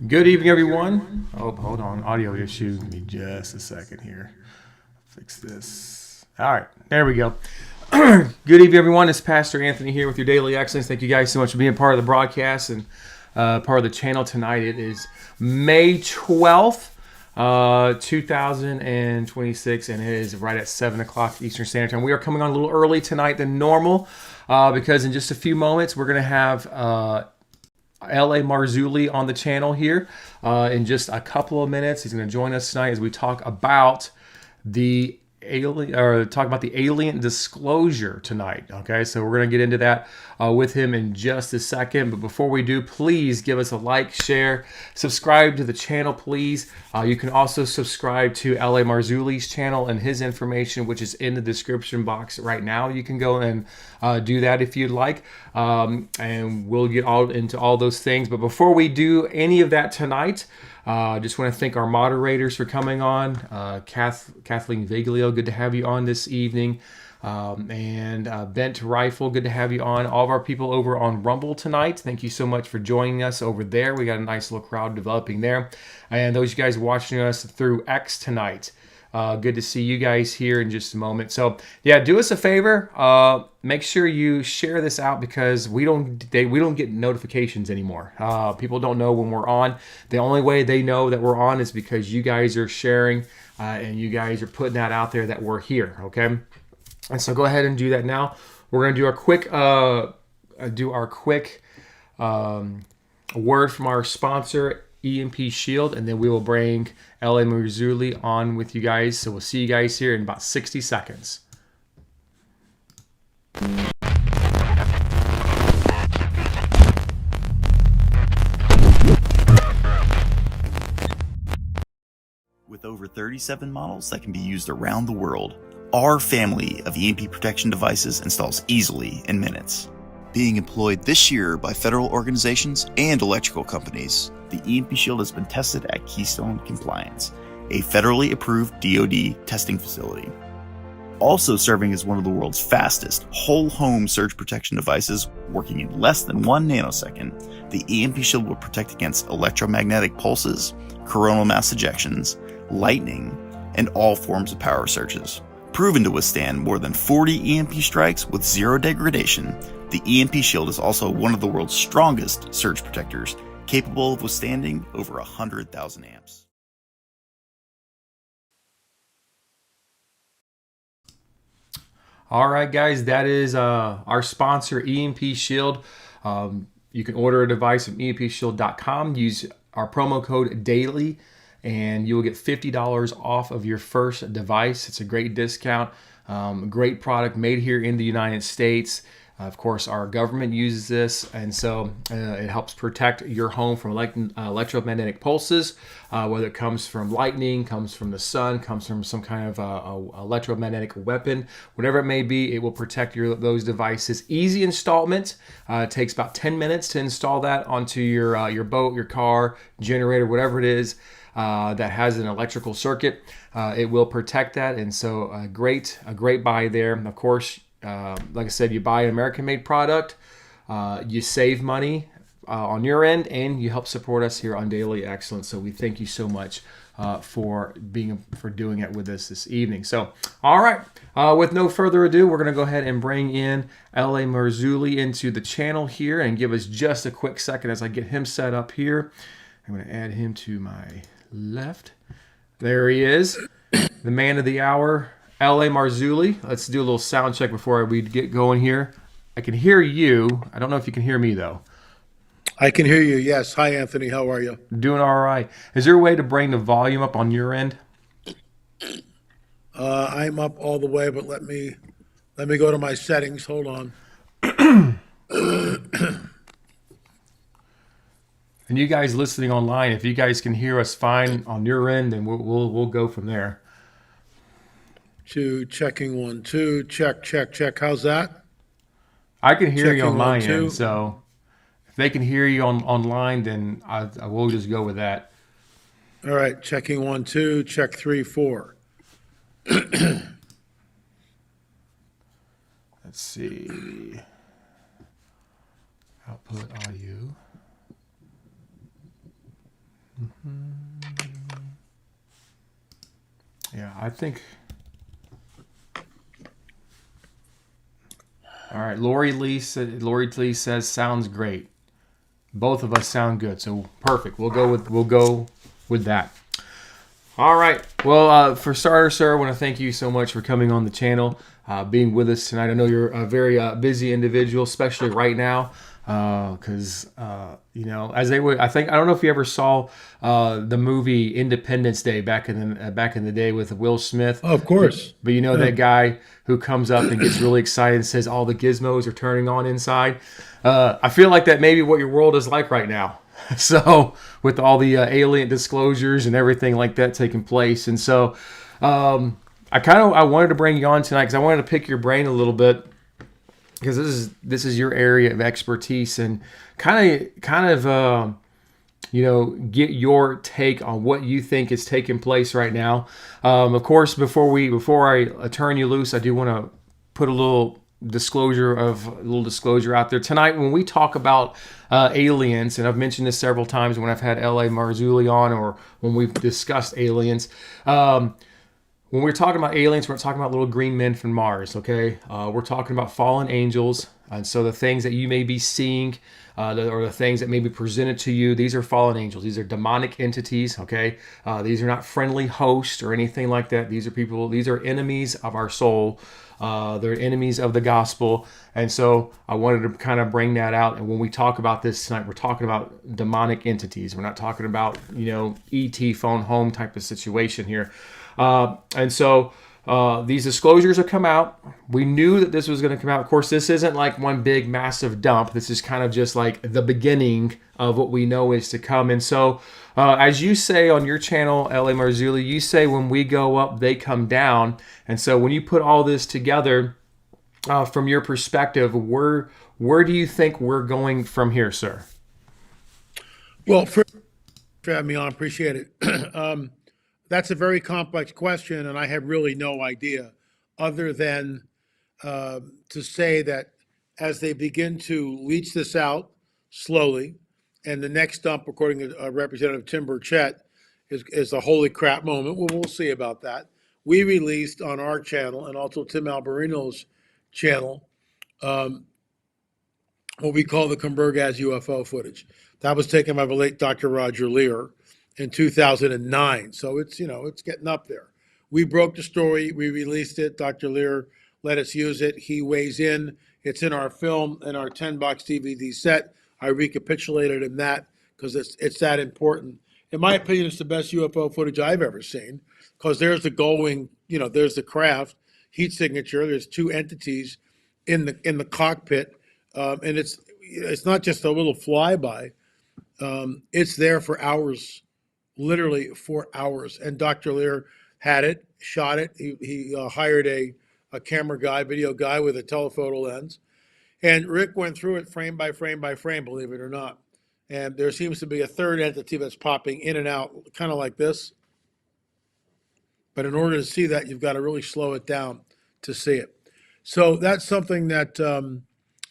Good evening, everyone. Oh, hold on. Audio issue. Give me just a second here. Fix this. All right. There we go. Good evening, everyone. It's Pastor Anthony here with your Daily Excellence. Thank you guys so much for being part of the broadcast and part of the channel tonight. It is May 12th, 2026, and it is right at 7 o'clock Eastern Standard Time. We are coming on a little early tonight than normal because in just a few moments, we're going to have L.A. Marzulli on the channel here in just a couple of minutes. He's going to join us tonight as we talk about the alien disclosure tonight. Okay, so we're going to get into that with him in just a second. But before we do, please give us a like, share, subscribe to the channel, please. You can also subscribe to L.A. Marzulli's channel and his information, which is in the description box right now. You can go and do that if you'd like, and we'll get all into all those things. But before we do any of that tonight, just want to thank our moderators for coming on. Kathleen Begley, good to have you on this evening. And Bent Rifle, good to have you on. All of our people over on Rumble tonight, thank you so much for joining us over there. We got a nice little crowd developing there. And those of you guys watching us through X tonight, good to see you guys here in just a moment. So yeah, do us a favor. Make sure you share this out because we don't get notifications anymore. People don't know when we're on. The only way they know that we're on is because you guys are sharing and you guys are putting that out there that we're here. Okay, and so go ahead and do that now. We're gonna do our quick word from our sponsor, EMP Shield, and then we will bring L.A. Marzulli on with you guys. So we'll see you guys here in about 60 seconds. With over 37 models that can be used around the world, our family of EMP protection devices installs easily in minutes. Being employed this year by federal organizations and electrical companies, the EMP Shield has been tested at Keystone Compliance, a federally approved DoD testing facility. Also serving as one of the world's fastest whole home surge protection devices, working in less than 1 nanosecond, the EMP Shield will protect against electromagnetic pulses, coronal mass ejections, lightning, and all forms of power surges. Proven to withstand more than 40 EMP strikes with zero degradation, the EMP Shield is also one of the world's strongest surge protectors, capable of withstanding over 100,000 amps. All right, guys, that is our sponsor, EMP Shield. You can order a device from empshield.com. Use our promo code DAILY, and you will get $50 off of your first device. It's a great discount. Great product made here in the United States. Of course, our government uses this, and so it helps protect your home from electromagnetic pulses, whether it comes from lightning, comes from the sun, comes from some kind of electromagnetic weapon, whatever it may be, it will protect those devices. Easy installment. It takes about 10 minutes to install that onto your boat, your car, generator, whatever it is that has an electrical circuit. It will protect that, and so a great buy there. Of course, like I said, you buy an American-made product, you save money on your end, and you help support us here on Daily Excellence. So we thank you so much for doing it with us this evening. So, all right, with no further ado, we're going to go ahead and bring in L.A. Marzulli into the channel here and give us just a quick second as I get him set up here. I'm going to add him to my left. There he is, the man of the hour, L.A. Marzulli. Let's do a little sound check before we get going here. I can hear you. I don't know if you can hear me, though. I can hear you, yes. Hi, Anthony. How are you? Doing all right. Is there a way to bring the volume up on your end? I'm up all the way, but let me go to my settings. Hold on. And you guys listening online, if you guys can hear us fine on your end, then we'll go from there. Checking 1, 2, check. How's that? I can hear you on Checking my 1, 2. end, so if they can hear you online, then I will just go with that. All right, checking 1, 2, check 3, 4. Let's see. Output audio. I think. All right, Lori Lee says sounds great. Both of us sound good, so perfect. We'll go with that. All right. Well, for starters, sir, I want to thank you so much for coming on the channel, being with us tonight. I know you're a very busy individual, especially right now, because you know, as they would. I don't know if you ever saw the movie Independence Day back in the day with Will Smith. Oh, of course. But you know that guy who comes up and gets really excited and says all the gizmos are turning on inside. I feel like that may be what your world is like right now. So with all the alien disclosures and everything like that taking place, and so I wanted to bring you on tonight because I wanted to pick your brain a little bit, because this is your area of expertise, and kind of you know, get your take on what you think is taking place right now. Of course, before I turn you loose, I do want to put a little disclosure out there tonight. When we talk about aliens, and I've mentioned this several times when I've had L.A. Marzulli on, or when we've discussed aliens, when we're talking about aliens, we're talking about little green men from Mars, okay? We're talking about fallen angels, and so the things that you may be seeing, or the things that may be presented to you, these are fallen angels. These are demonic entities, okay? These are not friendly hosts or anything like that. These are enemies of our soul. They're enemies of the gospel. And so I wanted to kind of bring that out. And when we talk about this tonight, we're talking about demonic entities. We're not talking about, you know, ET phone home type of situation here. And so these disclosures have come out. We knew that this was going to come out. Of course, this isn't like one big massive dump. This is kind of just like the beginning of what we know is to come. And so as you say on your channel, L.A. Marzulli, you say when we go up, they come down. And so when you put all this together, from your perspective, where do you think we're going from here, sir? Well, for having me on, appreciate it. That's a very complex question, and I have really no idea other than to say that as they begin to leach this out slowly, and the next dump, according to Representative Tim Burchett, is a holy crap moment. Well, we'll see about that. We released on our channel and also Tim Alberino's channel what we call the Kumburgaz UFO footage. That was taken by the late Dr. Roger Lear in 2009. So it's, you know, it's getting up there. We broke the story. We released it. Dr. Lear let us use it. He weighs in. It's in our film, in our 10-box DVD set. I recapitulated in that because it's that important. In my opinion, it's the best UFO footage I've ever seen, because there's the going, you know, there's the craft, heat signature. There's two entities in the cockpit, and it's not just a little flyby. It's there for hours. Literally for hours. And Dr. Lear had it, shot it. He hired a camera guy, video guy with a telephoto lens. And Rick went through it frame by frame by frame, believe it or not. And there seems to be a third entity that's popping in and out, kind of like this. But in order to see that, you've got to really slow it down to see it. So that's something that,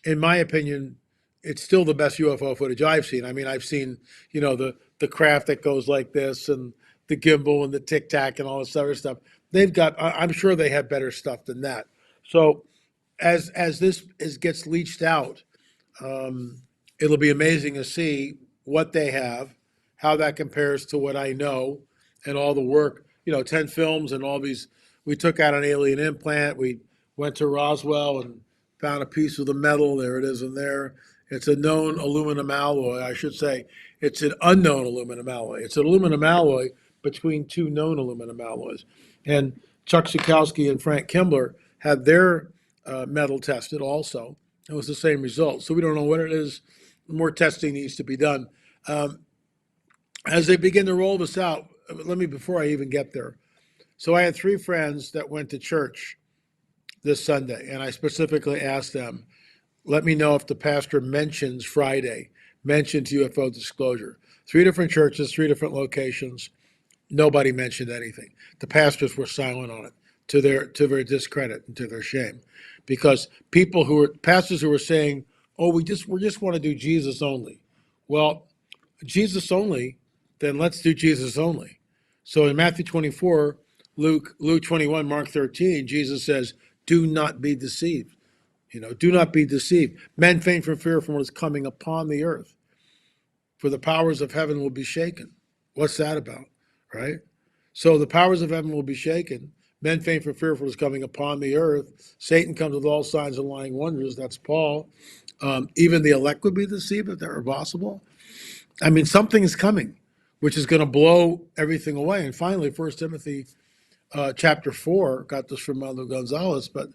in my opinion, it's still the best UFO footage I've seen. I mean, I've seen, you know, the craft that goes like this, and the gimbal and the tic tac and all this other stuff. They've got, I'm sure they have better stuff than that. So as this gets leached out, it'll be amazing to see what they have, how that compares to what I know, and all the work, you know, 10 films and all these. We took out an alien implant. We went to Roswell and found a piece of the metal. There it is in there. It's a known aluminum alloy. I should say it's an unknown aluminum alloy. It's an aluminum alloy between two known aluminum alloys. And Chuck Sikowski and Frank Kimbler had their metal tested also. It was the same result. So we don't know what it is. More testing needs to be done. As they begin to roll this out, before I even get there. So I had 3 friends that went to church this Sunday, and I specifically asked them, let me know if the pastor mentions UFO disclosure. 3 different churches, 3 different locations. Nobody mentioned anything. The pastors were silent on it, to their discredit and to their shame, because pastors who were saying, "Oh, we just want to do Jesus only." Well, Jesus only, then let's do Jesus only. So in Matthew 24, Luke 21, Mark 13, Jesus says, do not be deceived. Do not be deceived. Men faint from fear from what is coming upon the earth, for the powers of heaven will be shaken. What's that about, right? So the powers of heaven will be shaken. Men faint for fear for what is coming upon the earth. Satan comes with all signs of lying wonders. That's Paul. Even the elect would be deceived if that were possible. I mean, something is coming, which is going to blow everything away. And finally, 1 Timothy chapter 4, got this from Mando Gonzalez, but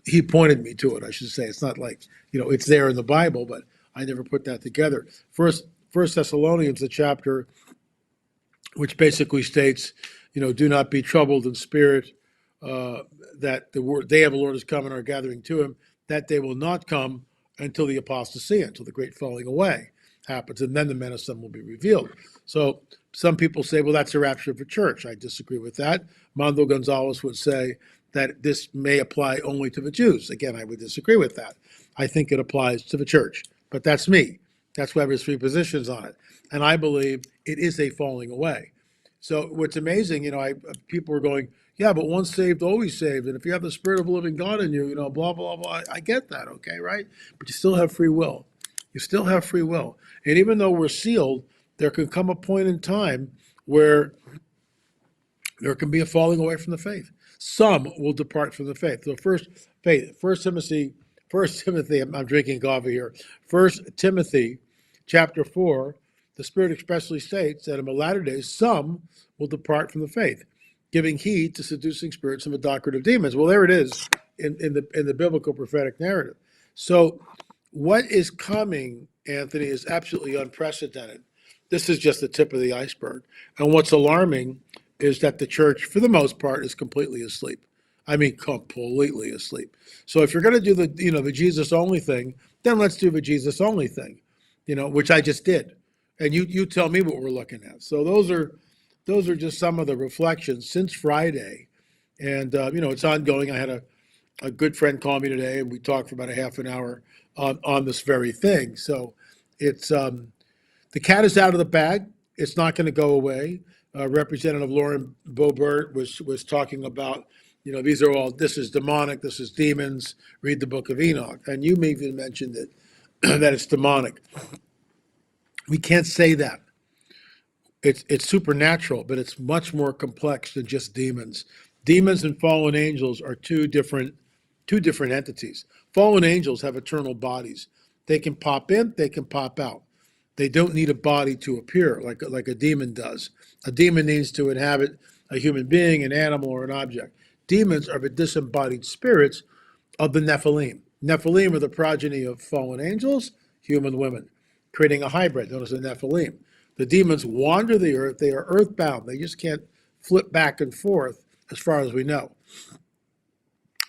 he pointed me to it, I should say. It's not like, it's there in the Bible, but I never put that together. First Thessalonians, the chapter which basically states, do not be troubled in spirit, that the day of the Lord is come and are gathering to him, that they will not come until the apostasy, until the great falling away happens, and then the men of some will be revealed. So some people say, well, that's the rapture of the church. I disagree with that. Mando Gonzalez would say that this may apply only to the Jews. Again, I would disagree with that. I think it applies to the church, but that's me. That's why there's three positions on it. And I believe it is a falling away. So what's amazing, people are going, yeah, but once saved, always saved. And if you have the Spirit of the living God in you, blah, blah, blah. I get that, okay, right? But you still have free will. You still have free will. And even though we're sealed, there can come a point in time where there can be a falling away from the faith. Some will depart from the faith. So First Timothy, I'm drinking coffee here. First Timothy chapter 4, the Spirit expressly states that in the latter days, some will depart from the faith, giving heed to seducing spirits and the doctrine of demons. Well, there it is in the biblical prophetic narrative. So what is coming, Anthony, is absolutely unprecedented. This is just the tip of the iceberg. And what's alarming is that the church, for the most part, is completely asleep. I mean, completely asleep. So if you're going to do the Jesus only thing, then let's do the Jesus only thing, which I just did. And you tell me what we're looking at. So those are just some of the reflections since Friday. And, it's ongoing. I had a good friend call me today, and we talked for about a half an hour on this very thing. So it's the cat is out of the bag. It's not going to go away. Representative Lauren Boebert was talking about, this is demonic, this is demons, read the book of Enoch. And you even mentioned it, that it's demonic. We can't say that. It's supernatural, but it's much more complex than just demons. Demons and fallen angels are two different entities. Fallen angels have eternal bodies. They can pop in, they can pop out. They don't need a body to appear like a demon does. A demon needs to inhabit a human being, an animal, or an object. Demons are the disembodied spirits of the Nephilim. Nephilim are the progeny of fallen angels, human women, creating a hybrid known as the Nephilim. The demons wander the earth. They are earthbound. They just can't flip back and forth as far as we know.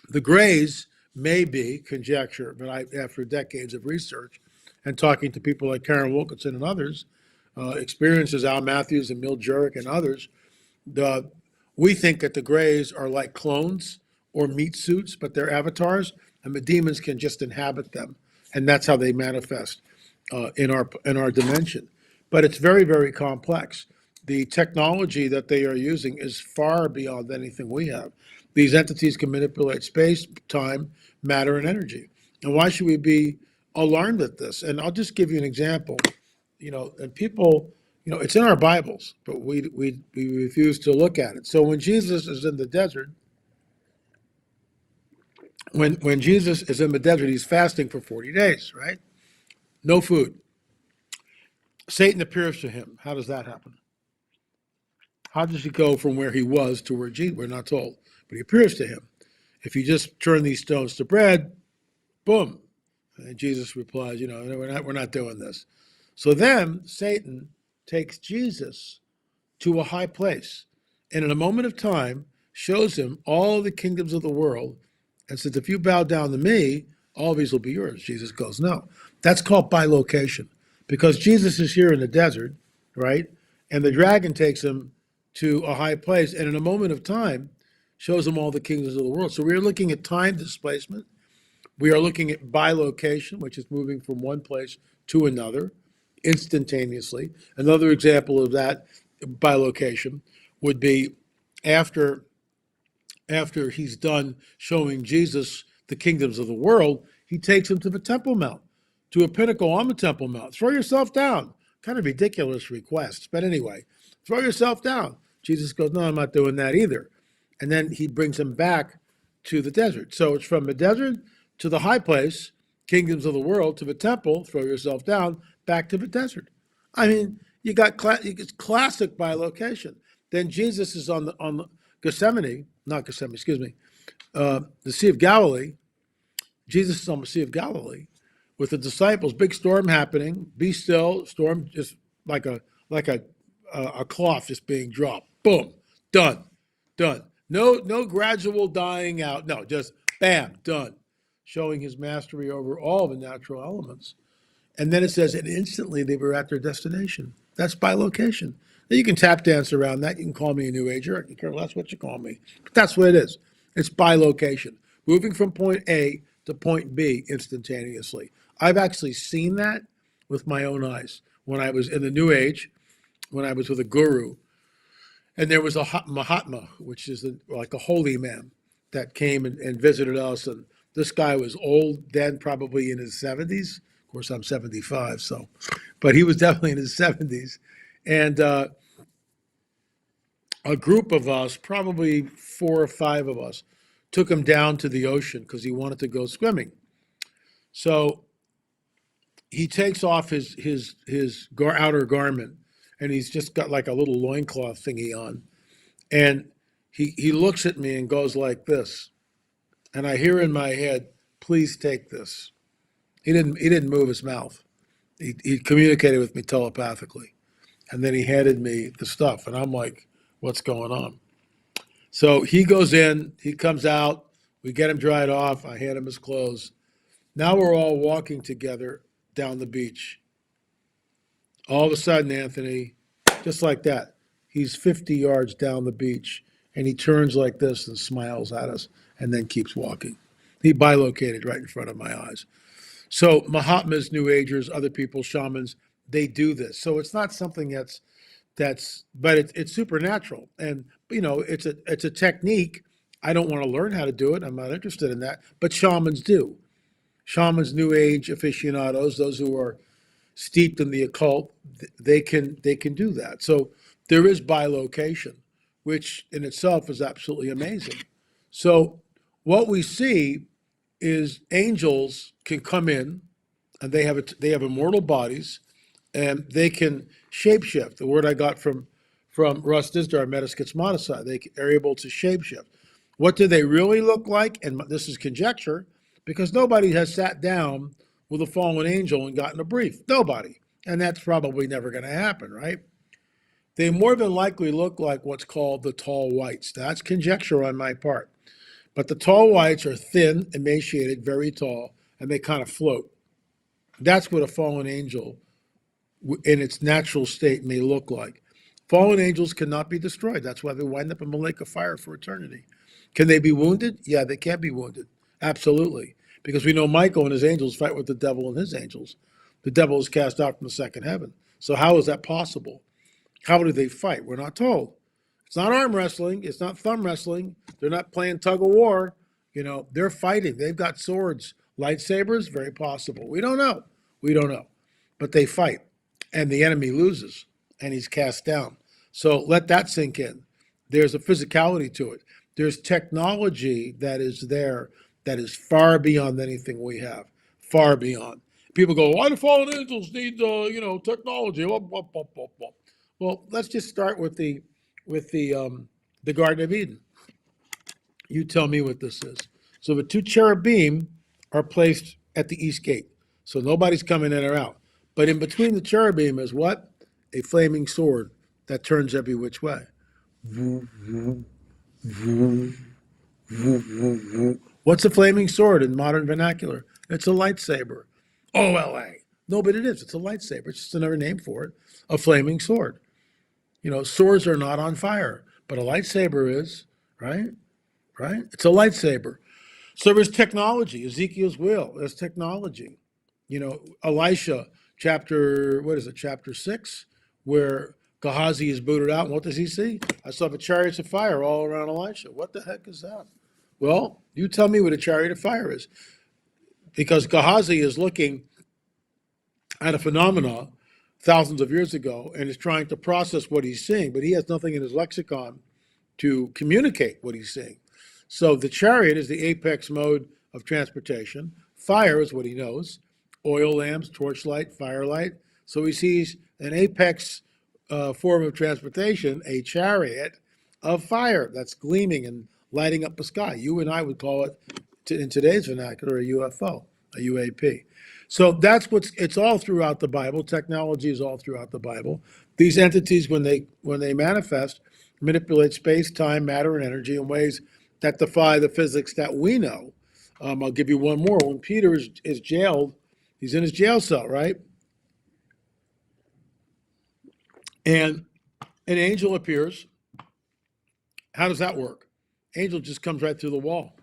The Greys may be conjecture, but after decades of research and talking to people like Karen Wilkinson and others, experiences Al Matthews and Mil Jurek and others, we think that the Greys are like clones or meat suits, but they're avatars, and the demons can just inhabit them, and that's how they manifest in our dimension. But it's very, very complex. The technology that they are using is far beyond anything we have. These entities can manipulate space, time, matter, and energy. And why should we be alarmed at this? And I'll just give you an example. And people, it's in our Bibles, but we refuse to look at it. So when Jesus is in the desert, when Jesus is in the desert, he's fasting for 40 days, right? No food. Satan appears to him. How does that happen? How does he go from where he was to where Jesus? We're not told, but he appears to him. If you just turn these stones to bread, boom. And Jesus replies, we're not doing this. So then Satan takes Jesus to a high place, and in a moment of time shows him all the kingdoms of the world and says, if you bow down to me, all these will be yours. Jesus goes, no. That's called bilocation, because Jesus is here in the desert, right? And the dragon takes him to a high place, and in a moment of time shows him all the kingdoms of the world. So we're looking at time displacement. We are looking at bilocation, which is moving from one place to another instantaneously. Another example of that bilocation would be after he's done showing Jesus the kingdoms of the world, he takes him to the Temple Mount, to a pinnacle on the Temple Mount. Throw yourself down. Kind of ridiculous request, but anyway, throw yourself down. Jesus goes, no, I'm not doing that either. And then he brings him back to the desert. So it's from the desert to the high place, kingdoms of the world, to the temple, throw yourself down, back to the desert. I mean, you got it's classic bilocation. Then Jesus is on the Gethsemane, not Gethsemane, excuse me, the Sea of Galilee. Jesus is on the Sea of Galilee with the disciples. Big storm happening. Be still. Storm just like a cloth just being dropped. Boom, done. No gradual dying out. No, just bam, done. Showing his mastery over all the natural elements. And then it says, and instantly they were at their destination. That's bilocation. Now you can tap dance around that. You can call me a new ager. I can care less what you call me. But that's what it is. It's bilocation. Moving from point A to point B instantaneously. I've actually seen that with my own eyes. When I was in the New Age, when I was with a guru, and there was a Mahatma, which is like a holy man, that came and visited us. And this guy was old then, probably in his 70s. Of course, I'm 75, so, but he was definitely in his 70s. And a group of us, probably 4 or 5 of us, took him down to the ocean because he wanted to go swimming. So he takes off his outer garment, and he's just got like a little loincloth thingy on. And he looks at me and goes like this. And I hear in my head, please take this. He didn't move his mouth. He communicated with me telepathically. And then he handed me the stuff. And I'm like, what's going on? So he goes in, he comes out, we get him dried off, I hand him his clothes. Now we're all walking together down the beach. All of a sudden, Anthony, just like that, he's 50 yards down the beach, and he turns like this and smiles at us and then keeps walking. He bilocated right in front of my eyes. So Mahatmas, New Agers, other people, shamans, they do this. So it's not something but it's supernatural. And, it's a technique. I don't want to learn how to do it. I'm not interested in that. But shamans do. Shamans, New Age aficionados, those who are steeped in the occult, they can do that. So there is bilocation, which in itself is absolutely amazing. So what we see is angels can come in, and they have immortal bodies, and they can shapeshift. The word I got from Russ Dizdar, Metaskitsmonosi, they are able to shapeshift. What do they really look like? And this is conjecture, because nobody has sat down with a fallen angel and gotten a brief. Nobody. And that's probably never going to happen, right? They more than likely look like what's called the tall whites. That's conjecture on my part. But the tall whites are thin, emaciated, very tall, and they kind of float. That's what a fallen angel in its natural state may look like. Fallen angels cannot be destroyed. That's why they wind up in the lake of fire for eternity. Can they be wounded? Yeah, they can be wounded. Absolutely. Because we know Michael and his angels fight with the devil and his angels. The devil is cast out from the second heaven. So how is that possible? How do they fight? We're not told. It's not arm wrestling. It's not thumb wrestling. They're not playing tug of war. They're fighting. They've got swords. Lightsabers, very possible. We don't know. But they fight. And the enemy loses. And he's cast down. So let that sink in. There's a physicality to it. There's technology that is there that is far beyond anything we have. Far beyond. People go, why do fallen angels need, technology? Well, let's just start with the Garden of Eden. You tell me what this is. So the 2 cherubim are placed at the east gate. So nobody's coming in or out. But in between the cherubim is what? A flaming sword that turns every which way. What's a flaming sword in modern vernacular? It's a lightsaber. OLA. No, but it is. It's a lightsaber. It's just another name for it. A flaming sword. Swords are not on fire, but a lightsaber is, right? Right? It's a lightsaber. So there's technology. Ezekiel's will. There's technology. Elisha, chapter 6, where Gehazi is booted out, and what does he see? I saw the chariots of fire all around Elisha. What the heck is that? Well, you tell me what a chariot of fire is. Because Gehazi is looking at a phenomena thousands of years ago and is trying to process what he's seeing, but he has nothing in his lexicon to communicate what he's seeing. So the chariot is the apex mode of transportation. Fire is what he knows. Oil lamps, torchlight, firelight. So he sees an apex form of transportation, a chariot of fire that's gleaming and lighting up the sky. You and I would call it, in today's vernacular, a UFO, a UAP. So it's all throughout the Bible. Technology is all throughout the Bible. These entities, when they manifest, manipulate space, time, matter, and energy in ways that defy the physics that we know. I'll give you one more. When Peter is jailed, he's in his jail cell, right? And an angel appears. How does that work? Angel just comes right through the wall.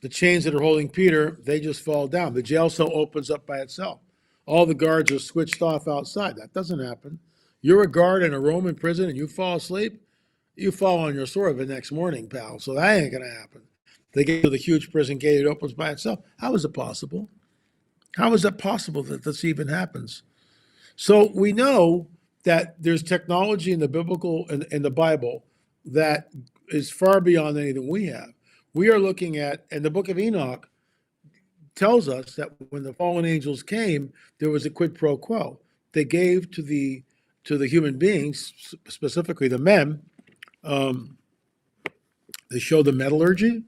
The chains that are holding Peter, they just fall down. The jail cell opens up by itself. All the guards are switched off outside. That doesn't happen. You're a guard in a Roman prison and you fall asleep, you fall on your sword the next morning, pal. So that ain't going to happen. They get to the huge prison gate, it opens by itself. How is it possible? How is it possible that this even happens? So we know that there's technology in the biblical, in the Bible, that is far beyond anything we have. We are looking at, and the book of Enoch tells us that when the fallen angels came, there was a quid pro quo. They gave to the human beings, specifically the men, they showed the metallurgy.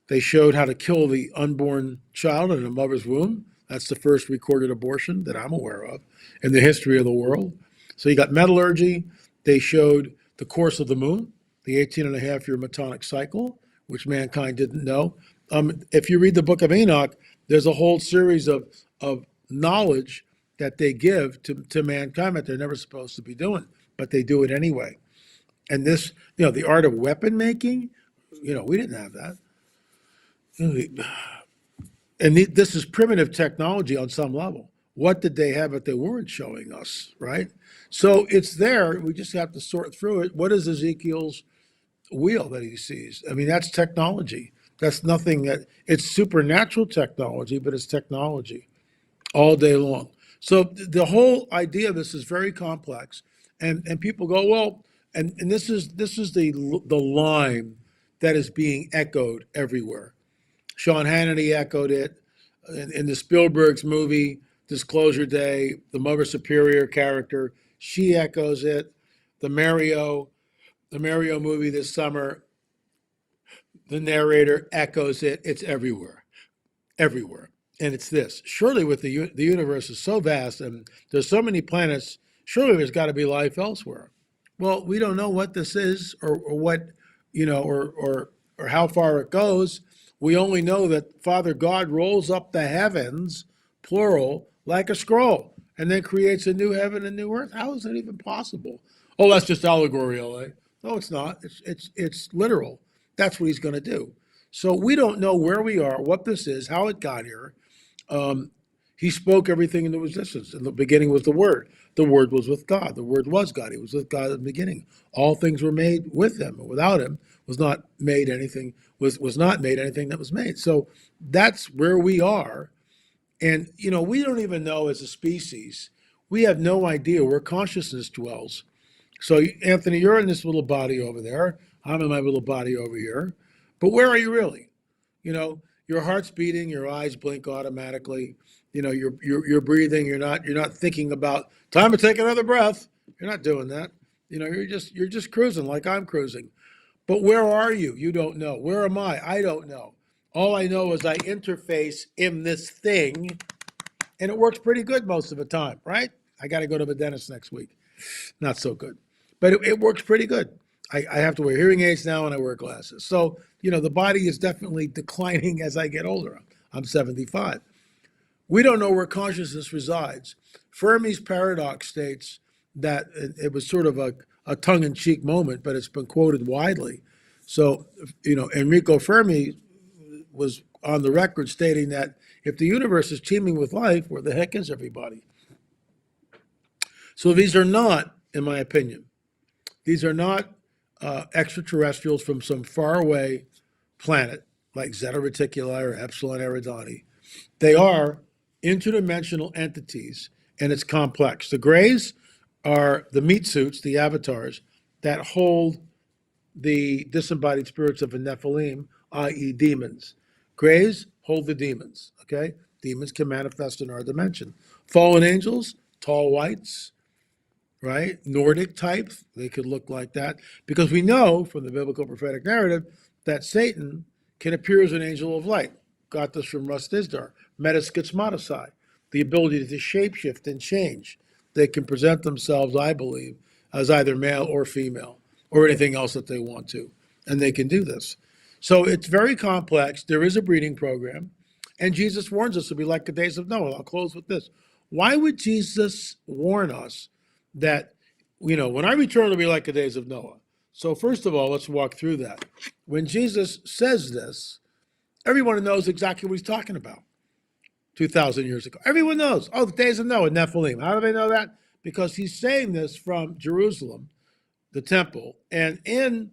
They showed how to kill the unborn child in a mother's womb. That's the first recorded abortion that I'm aware of in the history of the world. So you got metallurgy. They showed the course of the moon, the 18-and-a-half-year metonic cycle, which mankind didn't know. If you read the book of Enoch, there's a whole series of knowledge that they give to mankind that they're never supposed to be doing, but they do it anyway. And this, the art of weapon making, we didn't have that. And this is primitive technology on some level. What did they have that they weren't showing us, right? So it's there. We just have to sort through it. What is Ezekiel's wheel that he sees? I mean, that's technology. That's nothing it's supernatural technology, but it's technology all day long. So the whole idea of this is very complex. And people go, well, and this is the line that is being echoed everywhere. Sean Hannity echoed it in the Spielberg's movie, Disclosure Day, the Mother Superior character, she echoes it. The Mario movie this summer, the narrator echoes it. It's everywhere. And it's this. Surely with the universe is so vast and there's so many planets, surely there's got to be life elsewhere. Well, we don't know what this is or what, or how far it goes. We only know that Father God rolls up the heavens, plural, like a scroll, and then creates a new heaven and new earth. How is that even possible? Oh, that's just allegory, LA. No, it's not. It's literal. That's what he's going to do. So we don't know where we are, what this is, how it got here. He spoke everything into existence. In the beginning was the Word. The Word was with God. The Word was God. He was with God at the beginning. All things were made with him. Without him was not made anything that was made. So that's where we are. And, we don't even know as a species. We have no idea where consciousness dwells. So, Anthony, you're in this little body over there. I'm in my little body over here. But where are you really? Your heart's beating, your eyes blink automatically. You're breathing. You're not thinking about time to take another breath. You're not doing that. You're just cruising like I'm cruising. But where are you? You don't know. Where am I? I don't know. All I know is I interface in this thing, and it works pretty good most of the time, right? I got to go to the dentist next week. Not so good. But it works pretty good. I have to wear hearing aids now, and I wear glasses. So, the body is definitely declining as I get older. I'm 75. We don't know where consciousness resides. Fermi's paradox states that it was sort of a tongue-in-cheek moment, but it's been quoted widely. So, Enrico Fermi was on the record stating that if the universe is teeming with life, where the heck is everybody? So these are not in my opinion. These are not extraterrestrials from some faraway planet like Zeta Reticuli or Epsilon Eridani. They are interdimensional entities, and it's complex. The grays are the meat suits, the avatars, that hold the disembodied spirits of the Nephilim, i.e. demons. Grays hold the demons, okay? Demons can manifest in our dimension. Fallen angels, tall whites, right? Nordic types, they could look like that. Because we know from the biblical prophetic narrative that Satan can appear as an angel of light. Got this from Russ Dizdar. Metaschismatisai, the ability to shapeshift and change. They can present themselves, I believe, as either male or female or anything else that they want to. And they can do this. So it's very complex. There is a breeding program. And Jesus warns us to be like the days of Noah. I'll close with this. Why would Jesus warn us that, when I return to be like the days of Noah? So first of all, let's walk through that. When Jesus says this, everyone knows exactly what he's talking about 2,000 years ago. Everyone knows. Oh, the days of Noah, Nephilim. How do they know that? Because he's saying this from Jerusalem, the temple, and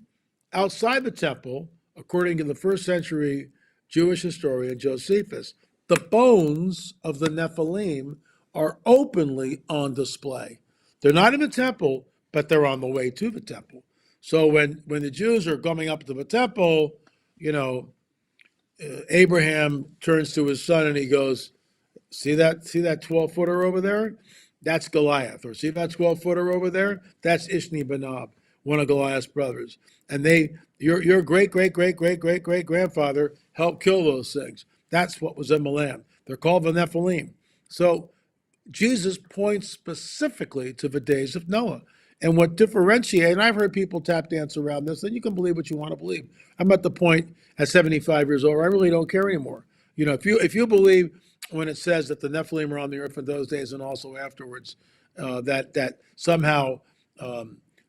outside the temple, according to the first century Jewish historian Josephus, the bones of the Nephilim are openly on display. They're not in the temple, but they're on the way to the temple. So when the Jews are coming up to the temple, Abraham turns to his son and he goes, see that 12-footer over there? That's Goliath. Or see that 12-footer over there? That's Ishni Benab, one of Goliath's brothers. And your great-great-great-great-great-great-grandfather helped kill those things. That's what was in the land. They're called the Nephilim. So Jesus points specifically to the days of Noah. And what differentiates, and I've heard people tap dance around this, and you can believe what you want to believe. I'm at the point at 75 years old, I really don't care anymore. If you believe when it says that the Nephilim were on the earth in those days and also afterwards, that somehow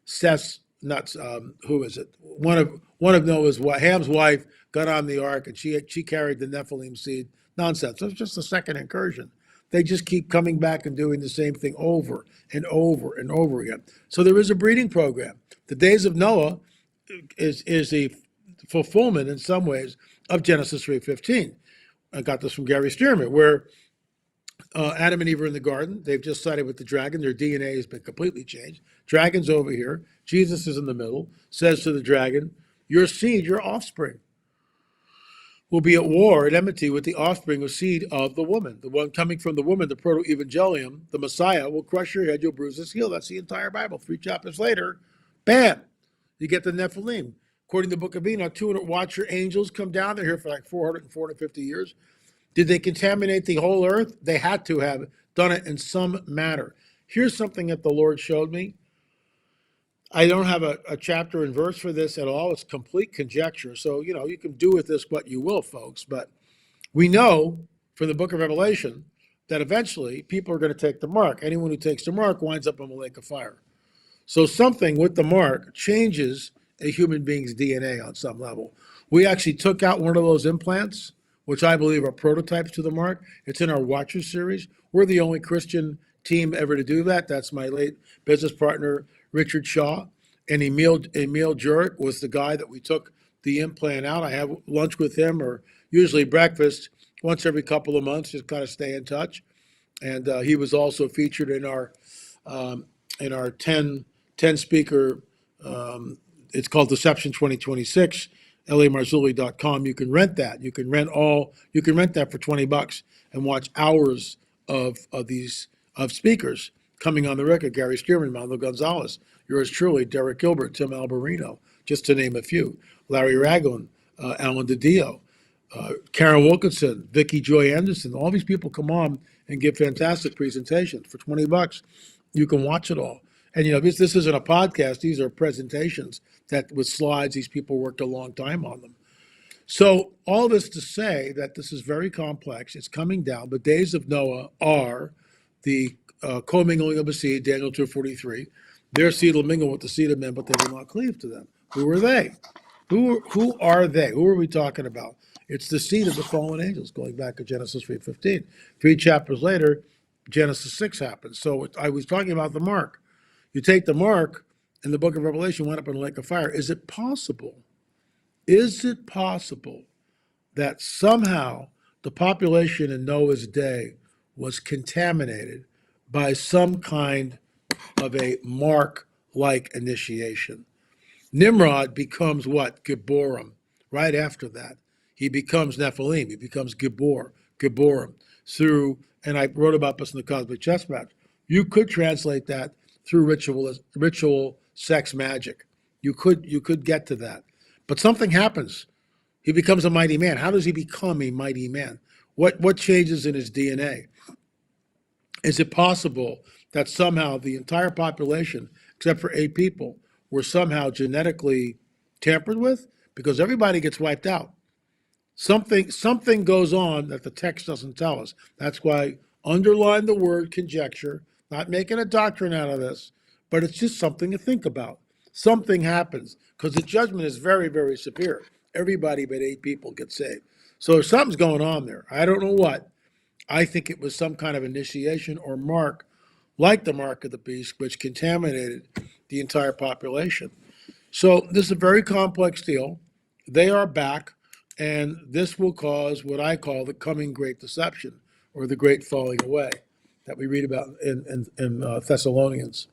Seth's, who is it? One of Noah's, Ham's wife got on the ark and she carried the Nephilim seed. Nonsense. It's just a second incursion. They just keep coming back and doing the same thing over and over and over again. So there is a breeding program. The days of Noah is the fulfillment in some ways of Genesis 3:15. I got this from Gary Stearman, where Adam and Eve are in the garden. They've just sided with the dragon. Their DNA has been completely changed. Dragon's over here. Jesus is in the middle, says to the dragon, your seed, your offspring, will be at war, at enmity with the offspring or seed of the woman. The one coming from the woman, the proto-evangelium, the Messiah, will crush your head, you'll bruise his heel. That's the entire Bible. 3 chapters later, bam, you get the Nephilim. According to the book of Enoch, 200 watcher angels come down. They're here for like 400 and 450 years. Did they contaminate the whole earth? They had to have done it in some manner. Here's something that the Lord showed me. I don't have a chapter and verse for this at all. It's complete conjecture. So, you can do with this what you will, folks. But we know from the book of Revelation that eventually people are going to take the mark. Anyone who takes the mark winds up in the lake of fire. So something with the mark changes a human being's DNA on some level. We actually took out one of those implants, which I believe are prototypes to the mark. It's in our Watcher series. We're the only Christian team ever to do that. That's my late business partner, Richard Shaw. And Emil Jurek was the guy that we took the implant out. I have lunch with him, or usually breakfast, once every couple of months, just kind of stay in touch. And he was also featured in our 10 speaker, it's called Deception 2026, lamarzulli.com. You can rent that. You can rent that for $20 and watch hours of speakers coming on the record. Gary Stearman, Mando Gonzalez, yours truly, Derek Gilbert, Tim Alberino, just to name a few. Larry Ragland, Alan DiDio, Karen Wilkinson, Vicki Joy Anderson. All these people come on and give fantastic presentations for $20. You can watch it all. And this isn't a podcast. These are presentations that with slides. These people worked a long time on them. So all this to say that this is very complex. It's coming down. The days of Noah are the commingling of a seed, Daniel 2:43. Their seed will mingle with the seed of men, but they will not cleave to them. Who are they? Who are they? Who are we talking about? It's the seed of the fallen angels, going back to Genesis 3:15. 3 chapters later, Genesis 6 happens. So I was talking about the mark. You take the mark, and the book of Revelation went up in a lake of fire. Is it possible? Is it possible that somehow the population in Noah's day was contaminated by some kind of a mark-like initiation? Nimrod becomes what? Gibborim. Right after that, he becomes Nephilim. He becomes Gibborim. Through, and I wrote about this in the Cosmic Chess Match. You could translate that through ritual sex magic. You could get to that, but something happens. He becomes a mighty man. How does he become a mighty man? What changes in his DNA? Is it possible that somehow the entire population, except for 8 people, were somehow genetically tampered with? Because everybody gets wiped out. Something goes on that the text doesn't tell us. That's why underline the word conjecture, not making a doctrine out of this, but it's just something to think about. Something happens because the judgment is very, very severe. Everybody but 8 people get saved. So something's going on there. I don't know what. I think it was some kind of initiation or mark, like the mark of the beast, which contaminated the entire population. So this is a very complex deal. They are back, and this will cause what I call the coming great deception, or the great falling away, that we read about in Thessalonians.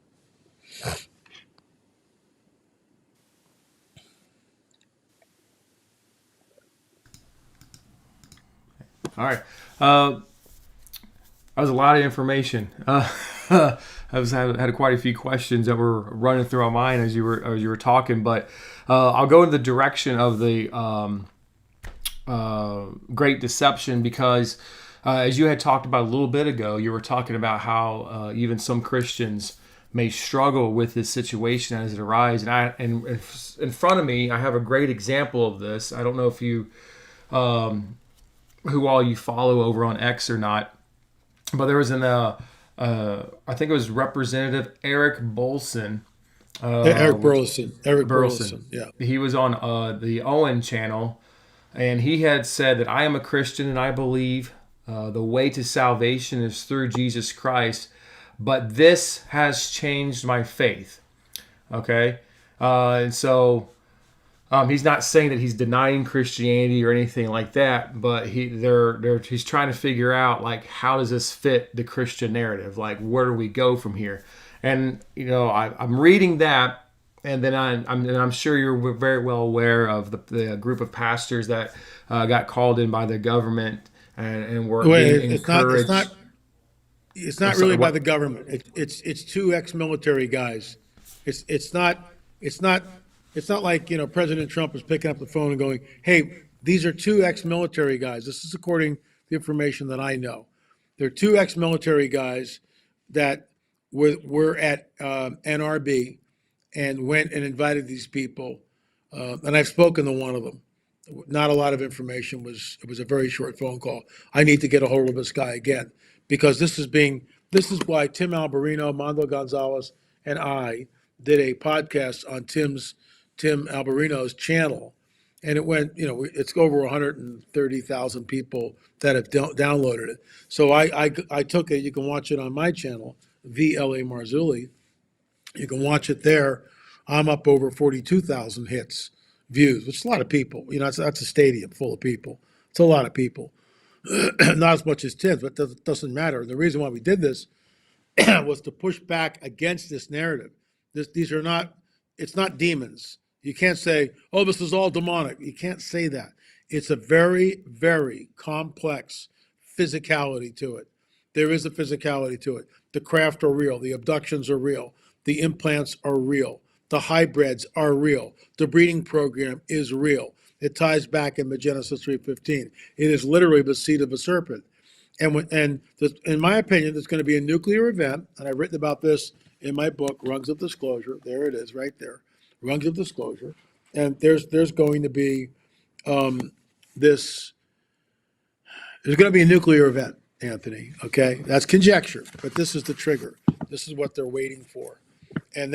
All right. That was a lot of information. I had quite a few questions that were running through my mind as you were talking, but I'll go in the direction of the Great Deception because, as you had talked about a little bit ago, you were talking about how even some Christians may struggle with this situation as it arises. And in front of me, I have a great example of this. I don't know if you, who all you follow over on X or not, but there was I think it was Representative Eric Burleson. Eric Burleson. Yeah. He was on the Owen channel, and he had said that I am a Christian and I believe the way to salvation is through Jesus Christ, but this has changed my faith. Okay? And so he's not saying that he's denying Christianity or anything like that, but he's trying to figure out, like, how does this fit the Christian narrative? Like, where do we go from here? And I'm reading that, and then I'm sure you're very well aware of the group of pastors that got called in by the government and were being encouraged. It's not really by the government. It's 2 ex-military guys. It's not like, President Trump is picking up the phone and going, hey, these are 2 ex-military guys. This is according to the information that I know. They're 2 ex-military guys that were at NRB and went and invited these people. And I've spoken to one of them. Not a lot of information. It was a very short phone call. I need to get a hold of this guy again, because this is why Tim Alberino, Mondo Gonzalez, and I did a podcast on Tim Alberino's channel, and it went, it's over 130,000 people that have downloaded it. So I took it. You can watch it on my channel, VLA Marzulli. You can watch it there. I'm up over 42,000 views, which is a lot of people. That's a stadium full of people. It's a lot of people. Not as much as Tim's, but that doesn't matter. The reason why we did this was to push back against this narrative. It's not demons. You can't say, oh, this is all demonic. You can't say that. It's a very, very complex physicality to it. There is a physicality to it. The craft are real. The abductions are real. The implants are real. The hybrids are real. The breeding program is real. It ties back in Genesis 3:15. It is literally the seed of a serpent. In my opinion, there's going to be a nuclear event, and I've written about this in my book, Rungs of Disclosure. There it is, right there, Rungs of Disclosure. And there's going to be there's going to be a nuclear event, Anthony. Okay, that's conjecture, but this is the trigger. This is what they're waiting for, and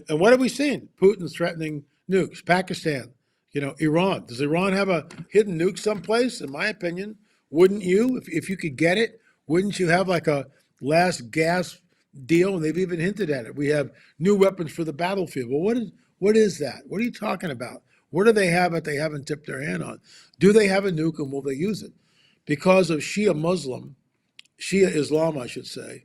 what have we seen? Putin's threatening nukes. Pakistan, Iran. Does Iran have a hidden nuke someplace? In my opinion, wouldn't you, if you could get it? Wouldn't you have like a last gasp deal, and they've even hinted at it. We have new weapons for the battlefield. Well, what is that? What are you talking about? What do they have that they haven't tipped their hand on? Do they have a nuke, and will they use it? Because of Shia Islam, I should say,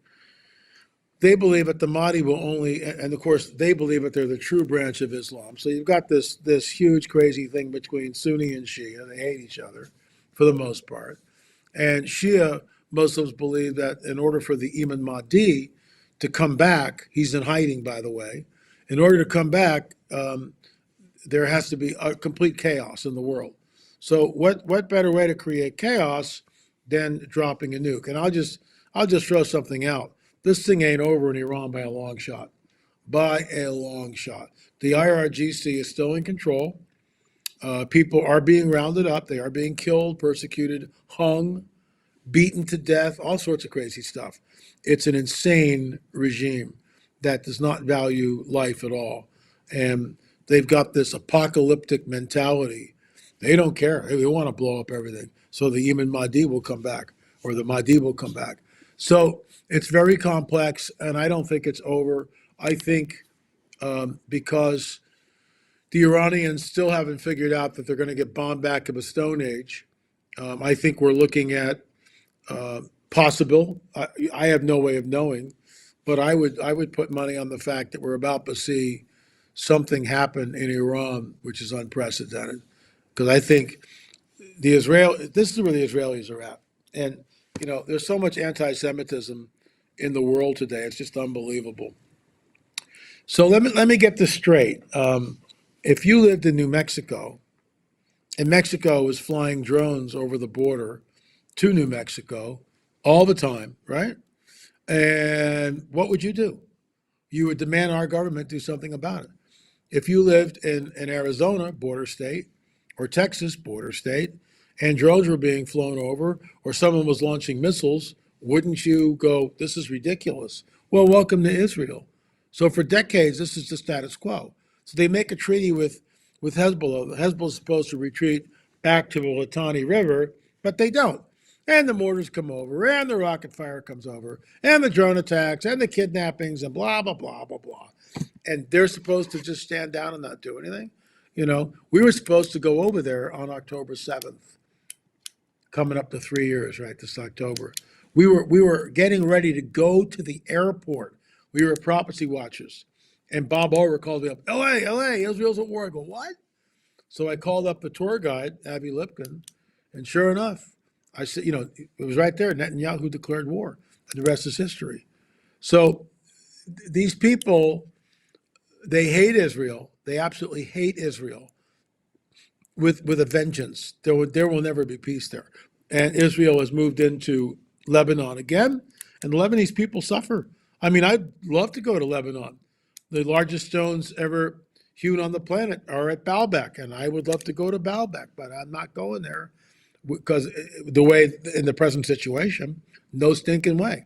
they believe that the Mahdi will only, and of course they believe that they're the true branch of Islam. So you've got this huge crazy thing between Sunni and Shia. They hate each other for the most part. And Shia Muslims believe that in order for the Imam Mahdi to come back, he's in hiding, by the way. In order to come back, there has to be a complete chaos in the world. So what better way to create chaos than dropping a nuke? And I'll just throw something out. This thing ain't over in Iran by a long shot. By a long shot. The IRGC is still in control. People are being rounded up. They are being killed, persecuted, hung, beaten to death, all sorts of crazy stuff. It's an insane regime that does not value life at all. And they've got this apocalyptic mentality. They don't care. They want to blow up everything. So the Imam Mahdi will come back, or the Mahdi will come back. So it's very complex, and I don't think it's over. I think because the Iranians still haven't figured out that they're going to get bombed back of a Stone Age, I think we're looking at possible. I have no way of knowing, but I would put money on the fact that we're about to see something happen in Iran, which is unprecedented. Because I think this is where the Israelis are at. And, there's so much anti-Semitism in the world today. It's just unbelievable. So let me get this straight. If you lived in New Mexico, and Mexico was flying drones over the border to New Mexico all the time, right? And what would you do? You would demand our government do something about it. If you lived in Arizona, border state, or Texas, border state, and drones were being flown over, or someone was launching missiles, wouldn't you go, this is ridiculous? Well, welcome to Israel. So for decades, this is the status quo. So they make a treaty with Hezbollah. Hezbollah is supposed to retreat back to the Litani River, but they don't. And the mortars come over, and the rocket fire comes over, and the drone attacks, and the kidnappings, and blah, blah, blah, blah, blah. And they're supposed to just stand down and not do anything. We were supposed to go over there on October 7th, coming up to 3 years, right, this October. We were getting ready to go to the airport. We were prophecy watchers. And Bob Orr called me up, LA, Israel's at war. I go, what? So I called up the tour guide, Avi Lipkin, and sure enough, I said, it was right there, Netanyahu declared war, and the rest is history. So these people, they hate Israel. They absolutely hate Israel with a vengeance. There will never be peace there. And Israel has moved into Lebanon again, and the Lebanese people suffer. I mean, I'd love to go to Lebanon. The largest stones ever hewn on the planet are at Baalbek, and I would love to go to Baalbek, but I'm not going there because the way in the present situation, no stinking way.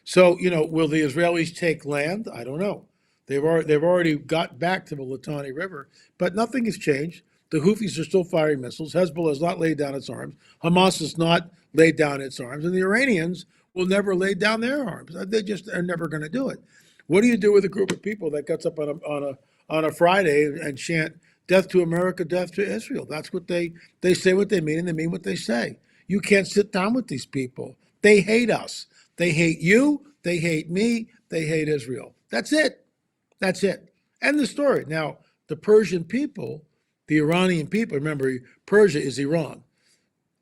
So, will the Israelis take land? I don't know. They've already got back to the Litani River, but nothing has changed. The Houthis are still firing missiles. Hezbollah has not laid down its arms. Hamas has not laid down its arms, and the Iranians will never lay down their arms. They just are never going to do it. What do you do with a group of people that gets up on a Friday and chant "Death to America, death to Israel"? That's what they say what they mean, and they mean what they say. You can't sit down with these people. They hate us. They hate you. They hate me. They hate Israel. That's it. That's it. End the story. Now, the Persian people, the Iranian people, remember, Persia is Iran.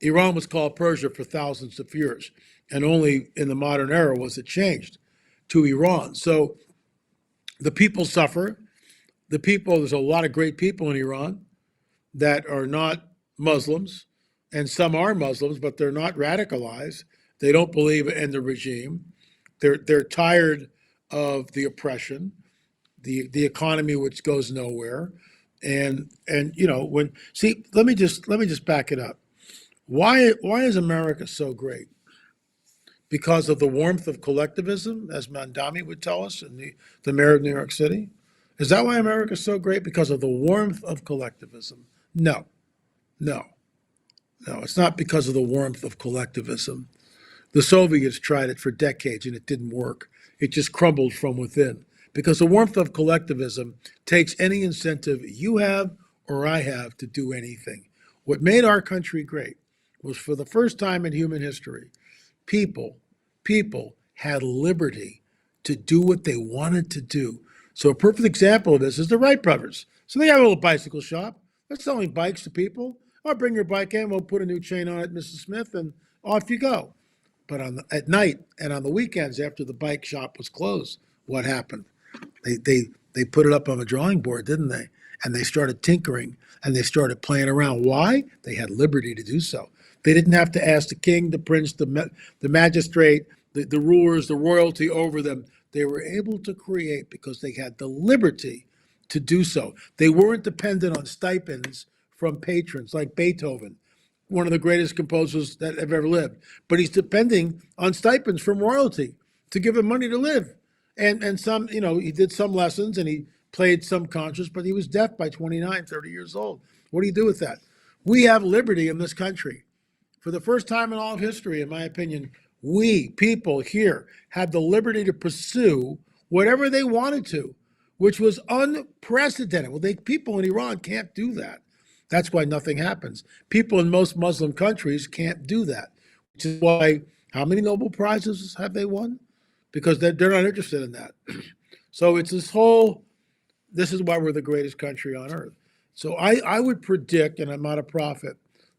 Iran was called Persia for thousands of years, and only in the modern era was it changed to Iran. So the people suffer. There's a lot of great people in Iran that are not Muslims, and some are Muslims, but they're not radicalized. They don't believe in the regime. They're tired of the oppression, the economy which goes nowhere, and let me just back it up. Why is America so great? Because of the warmth of collectivism, as Mandami would tell us, and the mayor of New York City? Is that why America is so great? Because of the warmth of collectivism? No, it's not because of the warmth of collectivism. The Soviets tried it for decades and it didn't work. it just crumbled from within. Because the warmth of collectivism takes any incentive you have or I have to do anything. What made our country great was, for the first time in human history, people had liberty to do what they wanted to do. So a perfect example of this is the Wright brothers. So they have a little bicycle shop. They're selling bikes to people. I'll bring your bike in, we'll put a new chain on it, Mrs. Smith, and off you go. But at night and on the weekends after the bike shop was closed, what happened? They put it up on the drawing board, didn't they? And they started tinkering and they started playing around. Why? They had liberty to do so. They didn't have to ask the king, the prince, the magistrate, the rulers, the royalty over them. They were able to create because they had the liberty to do so. They weren't dependent on stipends from patrons like Beethoven, one of the greatest composers that have ever lived. But he's depending on stipends from royalty to give him money to live. And some, he did some lessons and he played some concerts, but he was deaf by 29, 30 years old. What do you do with that? We have liberty in this country. For the first time in all of history, in my opinion, we, people here, had the liberty to pursue whatever they wanted to, which was unprecedented. Well, people in Iran can't do that. That's why nothing happens. People in most Muslim countries can't do that, which is why, how many Nobel Prizes have they won? Because they're not interested in that. So it's this is why we're the greatest country on earth. So I would predict, and I'm not a prophet,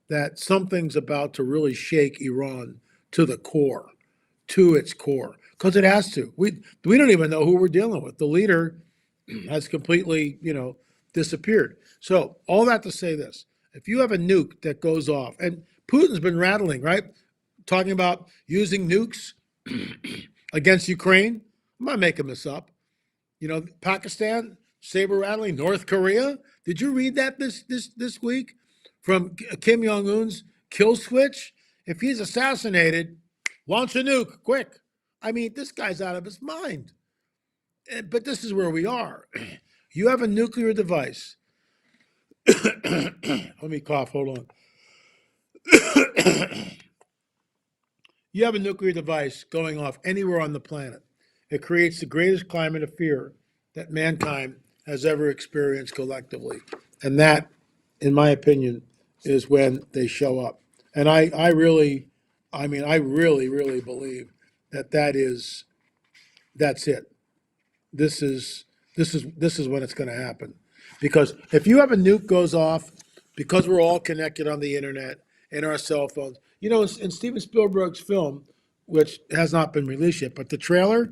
that something's about to really shake Iran to the core, to its core, because it has to. We don't even know who we're dealing with. The leader has completely, disappeared. So all that to say this, if you have a nuke that goes off, and Putin's been rattling, right? Talking about using nukes against Ukraine. I'm not making this up. Pakistan, saber rattling, North Korea. Did you read that this week from Kim Jong-un's kill switch? If he's assassinated, launch a nuke, quick. I mean, this guy's out of his mind. But this is where we are. You have a nuclear device. Let me cough, hold on. You have a nuclear device going off anywhere on the planet. It creates the greatest climate of fear that mankind has ever experienced collectively. And that, in my opinion, is when they show up. And I really believe that's it. This is when it's going to happen. Because if you have a nuke goes off, because we're all connected on the internet and our cell phones, in Steven Spielberg's film, which has not been released yet, but the trailer,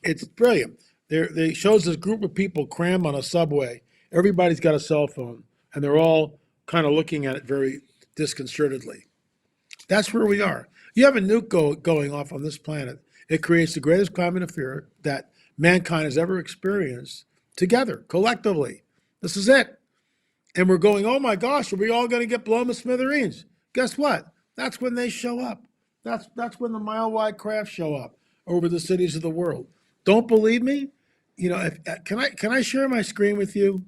it's brilliant. They shows this group of people crammed on a subway. Everybody's got a cell phone, and they're all kind of looking at it very disconcertedly. That's where we are. You have a nuke going off on this planet. It creates the greatest climate of fear that mankind has ever experienced together, collectively. This is it. And we're going, oh my gosh, are we all going to get blown to smithereens? Guess what? That's when they show up. That's when the mile-wide crafts show up over the cities of the world. Don't believe me? Can I share my screen with you?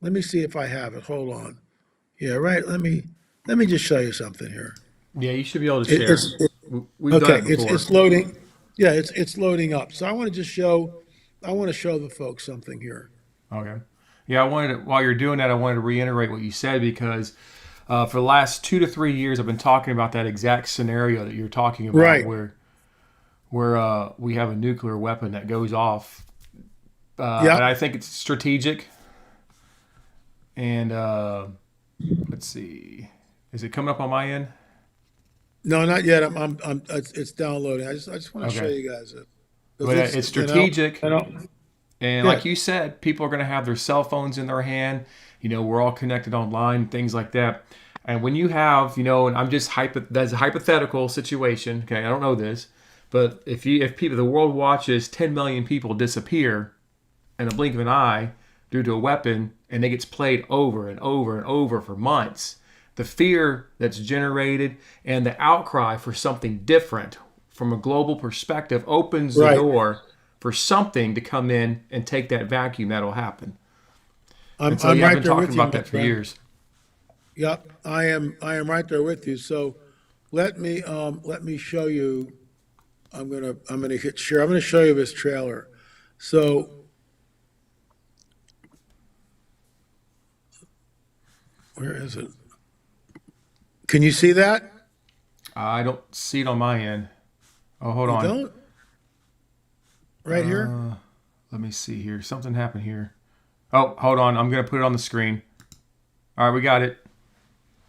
Let me see if I have it. Hold on. Yeah, right. Let me just show you something here. Yeah, you should be able to share. We've done it before. It's loading. Yeah, it's loading up. So I want to show the folks something here. Okay. Yeah, while you're doing that, I wanted to reiterate what you said, because for the last 2 to 3 years, I've been talking about that exact scenario that you're talking about, right, where we have a nuclear weapon that goes off. Yeah. And I think it's strategic. And let's see, is it coming up on my end? No, not yet. It's downloading. I just want to show you guys it. But it's strategic. And yeah, like you said, people are going to have their cell phones in their hand. We're all connected online, things like that. And when you have, and I'm just that's a hypothetical situation. Okay, I don't know this, but if the world watches 10 million people disappear in the blink of an eye due to a weapon, and it gets played over and over and over for months, the fear that's generated and the outcry for something different from a global perspective opens the door for something to come in and take that vacuum. That'll happen. I'm I've right been there talking with you, about that for years. Yep, I am right there with you. So let me show you I'm gonna hit share. I'm gonna show you this trailer. So where is it? Can you see that? I don't see it on my end. Oh, hold You on. don't? Right here? Let me see here. Something happened here. Oh, hold on. I'm going to put it on the screen. All right, we got it.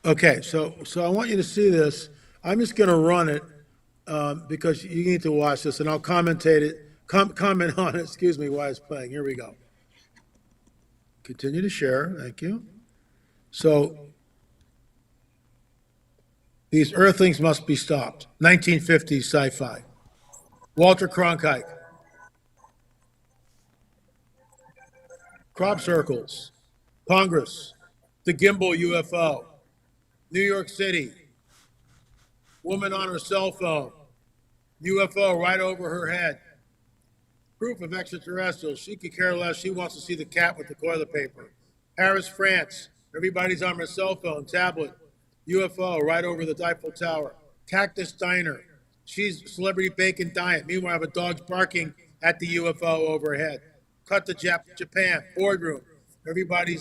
Okay, so I want you to see this. I'm just gonna run it because you need to watch this, and I'll comment on it, excuse me, while it's playing. Here we go. Continue to share, thank you. So, these earthlings must be stopped. 1950s sci-fi. Walter Cronkite. Crop circles. Congress. The gimbal UFO. New York City. Woman on her cell phone. UFO right over her head. Proof of extraterrestrials. She could care less. She wants to see the cat with the toilet paper. Paris, France. Everybody's on their cell phone, tablet. UFO right over the Eiffel Tower. Cactus Diner. She's celebrity bacon diet. Meanwhile, the dog's barking at the UFO overhead. Cut to Japan. Boardroom.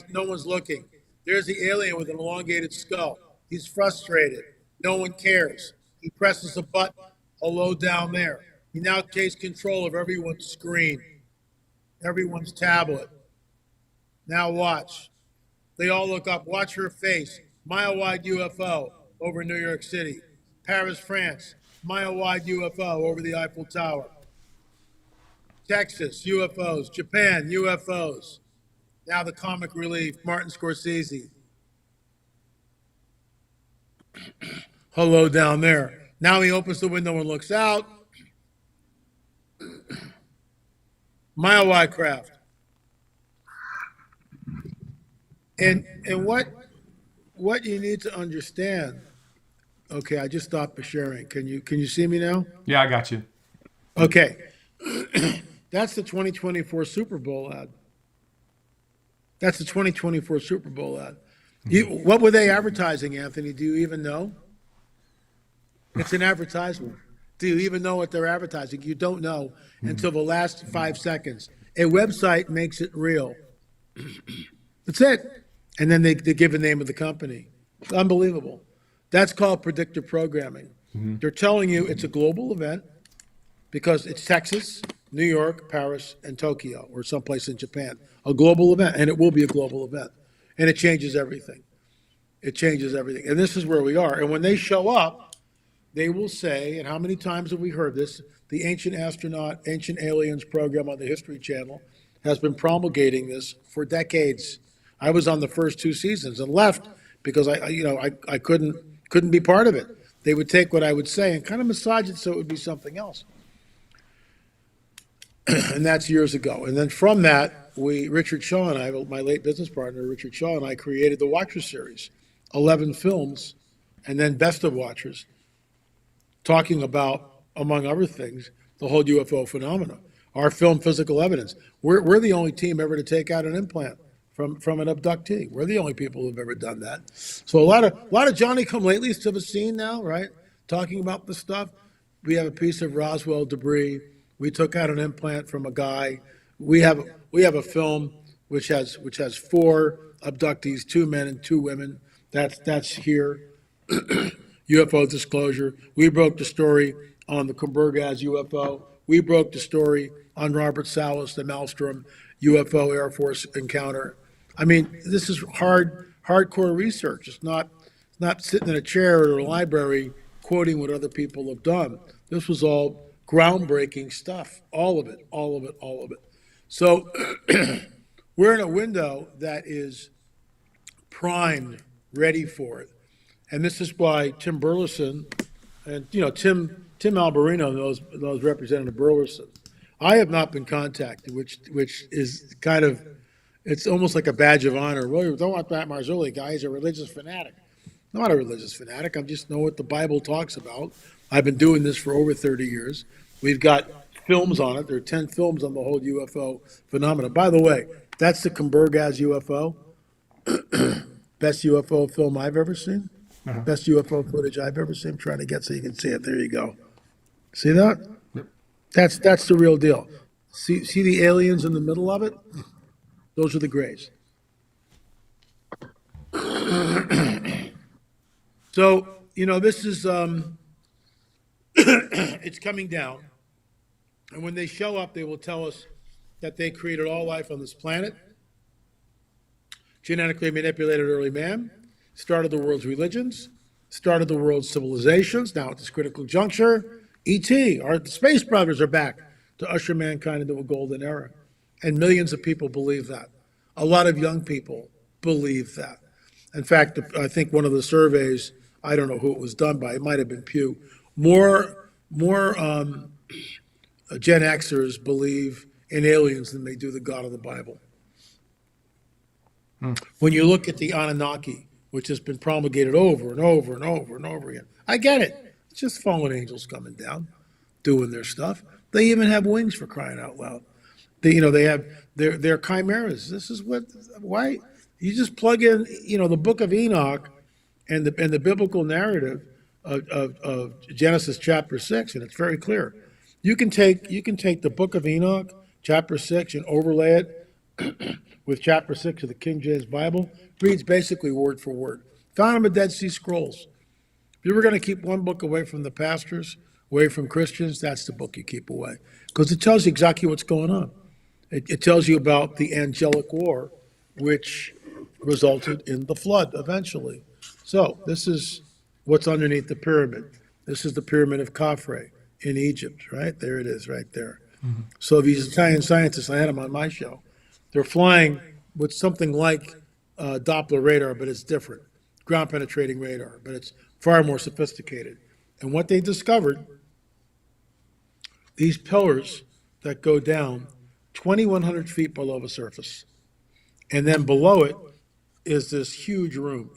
No one's looking. There's the alien with an elongated skull. He's frustrated. No one cares. He presses a button. Hello down there. He now takes control of everyone's screen, everyone's tablet. Now watch. They all look up. Watch her face. Mile-wide UFO over New York City. Paris, France. Mile-wide UFO over the Eiffel Tower. Texas, UFOs. Japan, UFOs. Now the comic relief, Martin Scorsese. Hello down there. Now he opens the window and looks out. Mile-wide craft. And what you need to understand. Okay, I just stopped the sharing. Can you see me now? Yeah, I got you. Okay. That's the 2024 Super Bowl ad. That's the 2024 Super Bowl ad. What were they advertising, Anthony? Do you even know? It's an advertisement. Do you even know what they're advertising? You don't know until the last 5 seconds. A website makes it real. That's it. And then they give a name of the company. It's unbelievable. That's called predictive programming. They're telling you it's a global event because it's Texas, New York, Paris, and Tokyo, or someplace in Japan. A global event, and it will be a global event. And it changes everything. It changes everything. And this is where we are. And when they show up, they will say, and how many times have we heard this? The Ancient Astronaut, Ancient Aliens program on the History Channel has been promulgating this for decades. I was on the first 2 seasons and left because I couldn't be part of it. They would take what I would say and kind of massage it so it would be something else. And that's years ago. And then from that, Richard Shaw and I, my late business partner, Richard Shaw and I created the Watcher series, 11 films, and then Best of Watchers, talking about, among other things, the whole UFO phenomena. Our film, Physical Evidence. We're the only team ever to take out an implant from an abductee. We're the only people who've ever done that. So a lot of Johnny-come-latelys to the scene now, right? Talking about this stuff. We have a piece of Roswell debris. We took out an implant from a guy. We have a film which has 4 abductees, 2 men and 2 women. That's here. UFO disclosure. We broke the story on the Kumburgaz UFO. We broke the story on Robert Salas, the Maelstrom UFO Air Force encounter. I mean, this is hardcore research. It's not sitting in a chair or a library quoting what other people have done. This was all groundbreaking stuff. All of it. So we're in a window that is primed, ready for it. And this is why Tim Burleson, and Tim Alberino knows Representative Burleson. I have not been contacted, which is kind of, it's almost like a badge of honor. Well, you don't want that Marzulli guy. He's a religious fanatic. I'm not a religious fanatic. I just know what the Bible talks about. I've been doing this for over 30 years. We've got films on it. There are 10 films on the whole UFO phenomena. By the way, that's the Kumburgaz UFO. Best UFO film I've ever seen. Best UFO footage I've ever seen. I'm trying to get so you can see it. There you go. See that? That's the real deal. See the aliens in the middle of it? Those are the grays. So, this is, it's coming down. And when they show up, they will tell us that they created all life on this planet, genetically manipulated early man, started the world's religions, started the world's civilizations. Now at this critical juncture, E.T., the Space Brothers are back to usher mankind into a golden era. And millions of people believe that. A lot of young people believe that. In fact, I think one of the surveys, I don't know who it was done by, it might have been Pew, more Gen Xers believe in aliens than they do the God of the Bible. When you look at the Anunnaki, which has been promulgated over and over and over and over again, I get it. It's just fallen angels coming down, doing their stuff. They even have wings, for crying out loud. They have their chimeras. This is why you just plug in, the Book of Enoch and the biblical narrative of Genesis chapter 6, and it's very clear. You can take the Book of Enoch, chapter 6, and overlay it with chapter 6 of the King James Bible. Reads basically word for word. Found in the Dead Sea Scrolls. If you were going to keep one book away from the pastors, away from Christians, that's the book you keep away. Because it tells you exactly what's going on. It tells you about the angelic war, which resulted in the flood eventually. So this is what's underneath the pyramid. This is the pyramid of Khafre in Egypt, right? There it is, right there. Mm-hmm. So these Italian scientists, I had them on my show, they're flying with something like Doppler radar, but it's different. Ground penetrating radar, but it's far more sophisticated. And what they discovered, these pillars that go down 2,100 feet below the surface. And then below it is this huge room,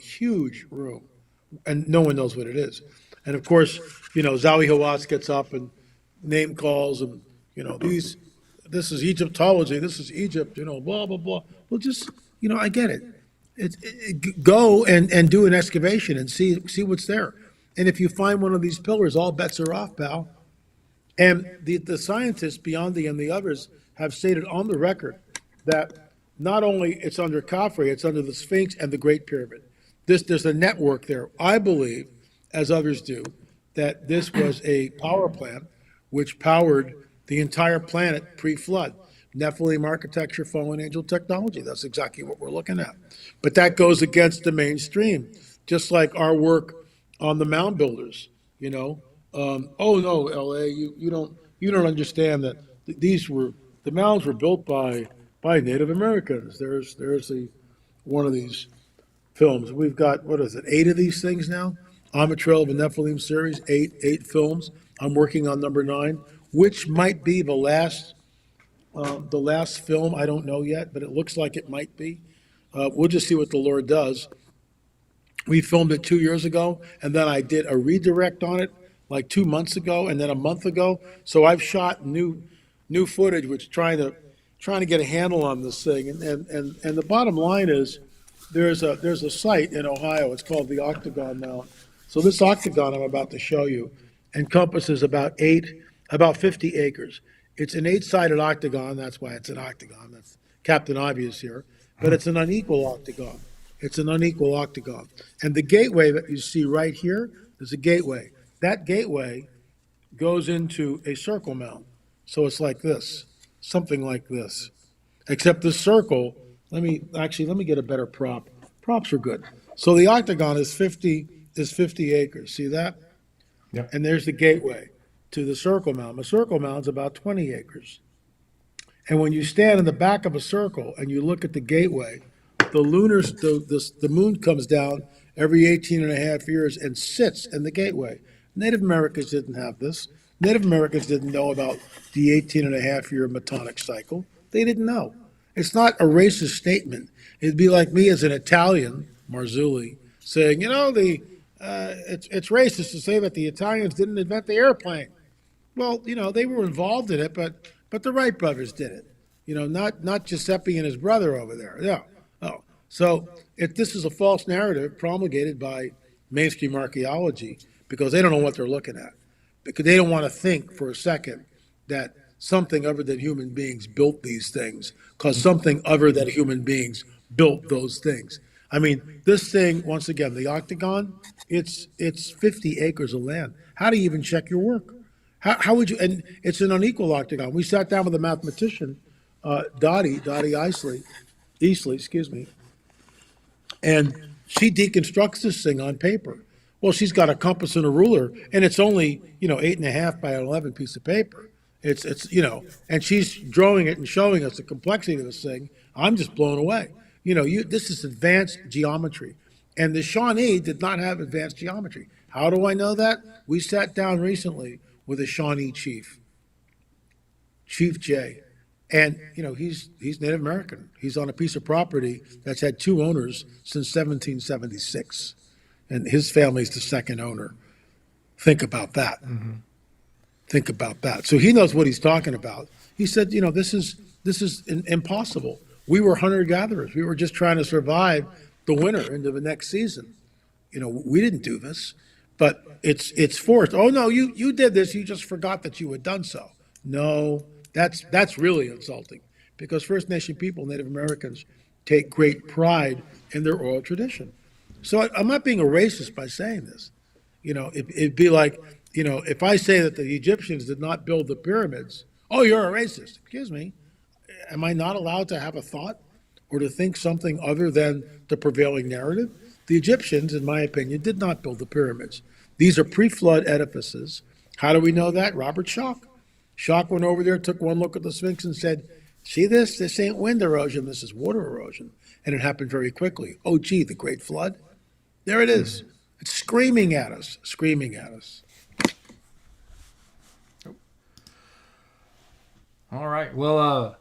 and no one knows what it is. And of course, Zawi Hawass gets up and name calls and, this is Egyptology, this is Egypt, blah, blah, blah. Well, just, I get it. Go and do an excavation and see what's there. And if you find one of these pillars, all bets are off, pal. And the scientists, Biondi and the others, have stated on the record that not only it's under Khafre, it's under the Sphinx and the Great Pyramid. There's a network there. I believe, as others do, that this was a power plant which powered the entire planet pre-flood. Nephilim architecture, fallen angel technology. That's exactly what we're looking at. But that goes against the mainstream, just like our work on the mound builders. Oh no, LA, you don't understand that the mounds were built by Native Americans. There's one of these films. We've got, 8 of these things now? Trail of the Nephilim series, eight films. I'm working on number 9, which might be the last film. I don't know yet, but it looks like it might be. We'll just see what the Lord does. We filmed it 2 years ago, and then I did a redirect on it like 2 months ago, and then a month ago. So I've shot new footage, which trying to get a handle on this thing. And the bottom line is, there's a site in Ohio. It's called the Octagon Mount. So this octagon I'm about to show you encompasses about 50 acres. It's an 8-sided octagon. That's why it's an octagon. That's Captain Obvious here. But it's an unequal octagon. And the gateway that you see right here is a gateway. That gateway goes into a circle mount. So it's like this, something like this. Except the circle, let me get a better prop. Props are good. So the octagon is 50 acres. See that? Yep. And there's the gateway to the circle mound. The circle mound's about 20 acres. And when you stand in the back of a circle and you look at the gateway, the moon comes down every 18 and a half years and sits in the gateway. Native Americans didn't have this. Native Americans didn't know about the 18 and a half year metonic cycle. They didn't know. It's not a racist statement. It'd be like me as an Italian, Marzulli, saying, it's racist to say that the Italians didn't invent the airplane. Well, they were involved in it, but the Wright brothers did it. Not Giuseppe and his brother over there. Yeah. Oh. So this is a false narrative promulgated by mainstream archaeology because they don't know what they're looking at. Because they don't want to think for a second that something other than human beings built these things, because something other than human beings built those things. I mean, this thing, once again, the octagon, it's 50 acres of land. How do you even check your work? How would you? And it's an unequal octagon. We sat down with a mathematician, Dottie Easley, excuse me, and she deconstructs this thing on paper. Well, she's got a compass and a ruler, and it's only 8.5 by 11 piece of paper. It's and she's drawing it and showing us the complexity of this thing. I'm just blown away. This is advanced geometry, and the Shawnee did not have advanced geometry. How do I know that? We sat down recently with a Shawnee chief, Chief Jay, and he's Native American. He's on a piece of property that's had two owners since 1776, and his family's the second owner. Think about that. Mm-hmm. Think about that. So he knows what he's talking about. He said, this is impossible. We were hunter-gatherers. We were just trying to survive the winter into the next season. We didn't do this, but it's forced. Oh no, you did this. You just forgot that you had done so. No, that's really insulting, because First Nation people, Native Americans, take great pride in their oral tradition. So I'm not being a racist by saying this. It'd be like, if I say that the Egyptians did not build the pyramids, oh, you're a racist. Excuse me. Am I not allowed to have a thought or to think something other than the prevailing narrative? The Egyptians, in my opinion, did not build the pyramids. These are pre-flood edifices. How do we know that? Robert Schoch. Schoch went over there, took one look at the Sphinx and said, see this? This ain't wind erosion, this is water erosion. And it happened very quickly. Oh, gee, the Great Flood. There it is. It's screaming at us, screaming at us. All right. Well,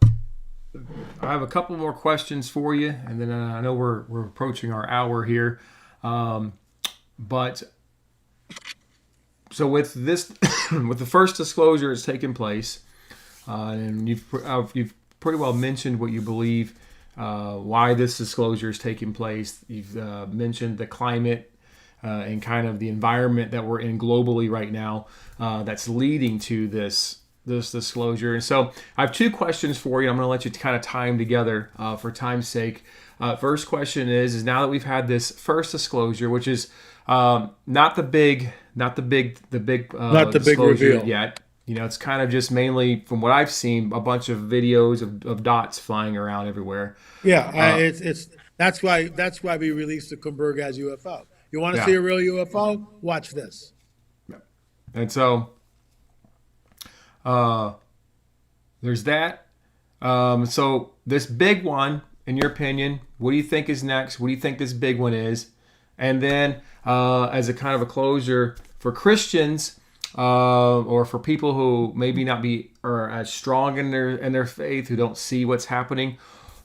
I have a couple more questions for you, and then I know we're approaching our hour here. But so with this, with the first disclosure has taken place, and you've pretty well mentioned what you believe, why this disclosure is taking place. You've mentioned the climate and kind of the environment that we're in globally right now that's leading to this disclosure. And so I have two questions for you. I'm going to let you kind of tie them together for time's sake. First question is now that we've had this first disclosure, which is not the big disclosure reveal yet. It's kind of just mainly, from what I've seen, a bunch of videos of dots flying around everywhere. Yeah, that's why we released the Kumberg as UFO. You want to see a real UFO? Watch this. And so there's that. So this big one, in your opinion, what do you think is next? What do you think this big one is? And then as a kind of a closure for Christians or for people who maybe not be or as strong in their faith, who don't see what's happening,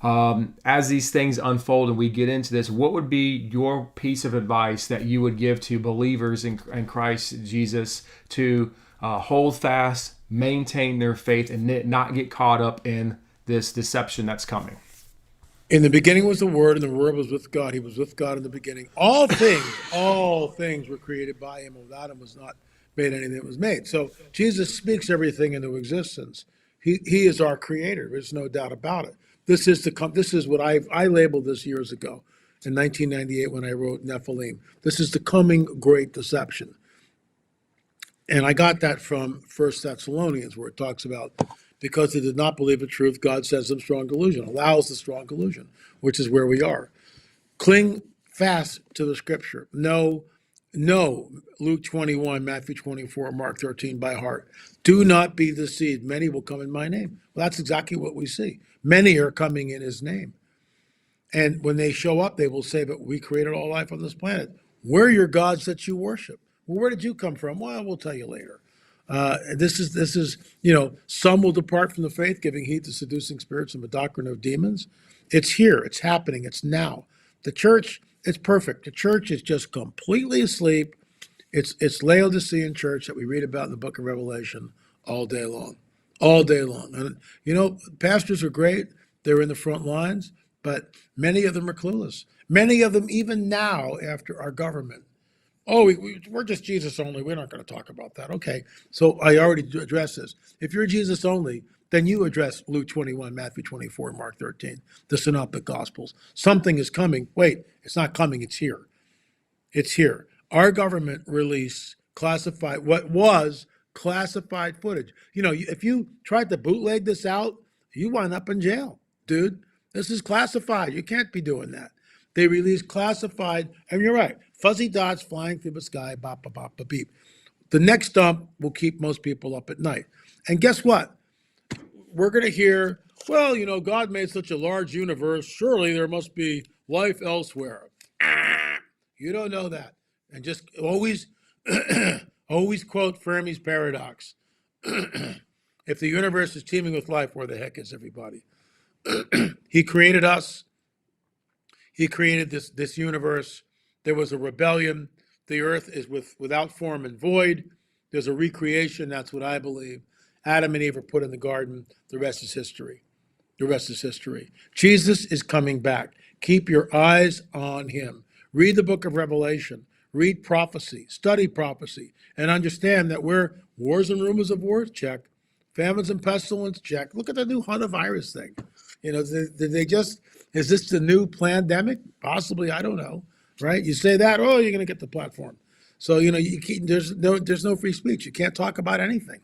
as these things unfold and we get into this, what would be your piece of advice that you would give to believers in Christ Jesus to hold fast, maintain their faith, and not get caught up in this deception that's coming? In the beginning was the Word, and the Word was with God. He was with God in the beginning. All things were created by Him. Without Him was not made anything that was made. So Jesus speaks everything into existence. He is our Creator. There's no doubt about it. This is what I labeled this years ago, in 1998 when I wrote Nephilim. This is the coming great deception. And I got that from 1 Thessalonians, where it talks about, because they did not believe the truth, God sends them strong delusion, allows the strong delusion, which is where we are. Cling fast to the Scripture. No, Luke 21, Matthew 24, Mark 13 by heart. Do not be deceived. Many will come in my name. Well, that's exactly what we see. Many are coming in His name. And when they show up, they will say, but we created all life on this planet. Where are your gods that you worship? Well, where did you come from? Well, we'll tell you later. This is, some will depart from the faith, giving heed to seducing spirits and the doctrine of demons. It's here. It's happening. It's now. The church, it's perfect. The church is just completely asleep. It's Laodicean church that we read about in the book of Revelation all day long. All day long. And, pastors are great. They're in the front lines, but many of them are clueless. Many of them, even now, after our government Oh, we're just Jesus only. We're not going to talk about that. Okay. So I already addressed this. If you're Jesus only, then you address Luke 21, Matthew 24, Mark 13, the Synoptic Gospels. Something is coming. Wait, it's not coming. It's here. It's here. Our government released what was classified footage. If you tried to bootleg this out, you wind up in jail, dude. This is classified. You can't be doing that. They released classified, and you're right, fuzzy dots flying through the sky, bop, bop, bop, bop, beep. The next dump will keep most people up at night. And guess what? We're going to hear, well, God made such a large universe. Surely there must be life elsewhere. You don't know that. And just always, always quote Fermi's paradox. If the universe is teeming with life, where the heck is everybody? He created us. He created this universe. There was a rebellion. The earth is without form and void. There's a recreation. That's what I believe. Adam and Eve are put in the garden. The rest is history. The rest is history. Jesus is coming back. Keep your eyes on him. Read the book of Revelation. Read prophecy. Study prophecy. And understand that we're wars and rumors of wars, check. Famines and pestilence, check. Look at the new virus thing. Is this the new pandemic? Possibly, I don't know, right? You say that, oh, you're going to get the platform. So, there's no free speech. You can't talk about anything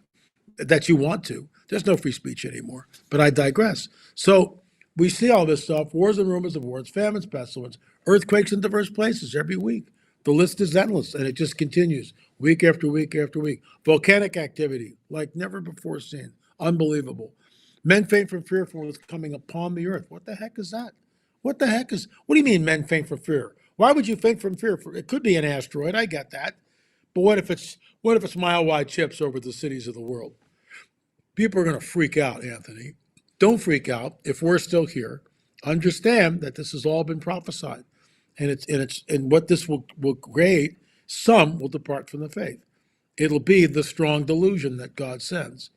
that you want to. There's no free speech anymore. But I digress. So we see all this stuff, wars and rumors of wars, famines, pestilence, earthquakes in diverse places every week. The list is endless, and it just continues week after week after week. Volcanic activity like never before seen. Unbelievable. Men faint from fear for what's coming upon the earth. What the heck is that? What do you mean men faint from fear? Why would you faint from fear? It could be an asteroid, I get that. But what if it's mile-wide chips over the cities of the world? People are going to freak out, Anthony. Don't freak out if we're still here. Understand that this has all been prophesied. And what this will create, some will depart from the faith. It'll be the strong delusion that God sends,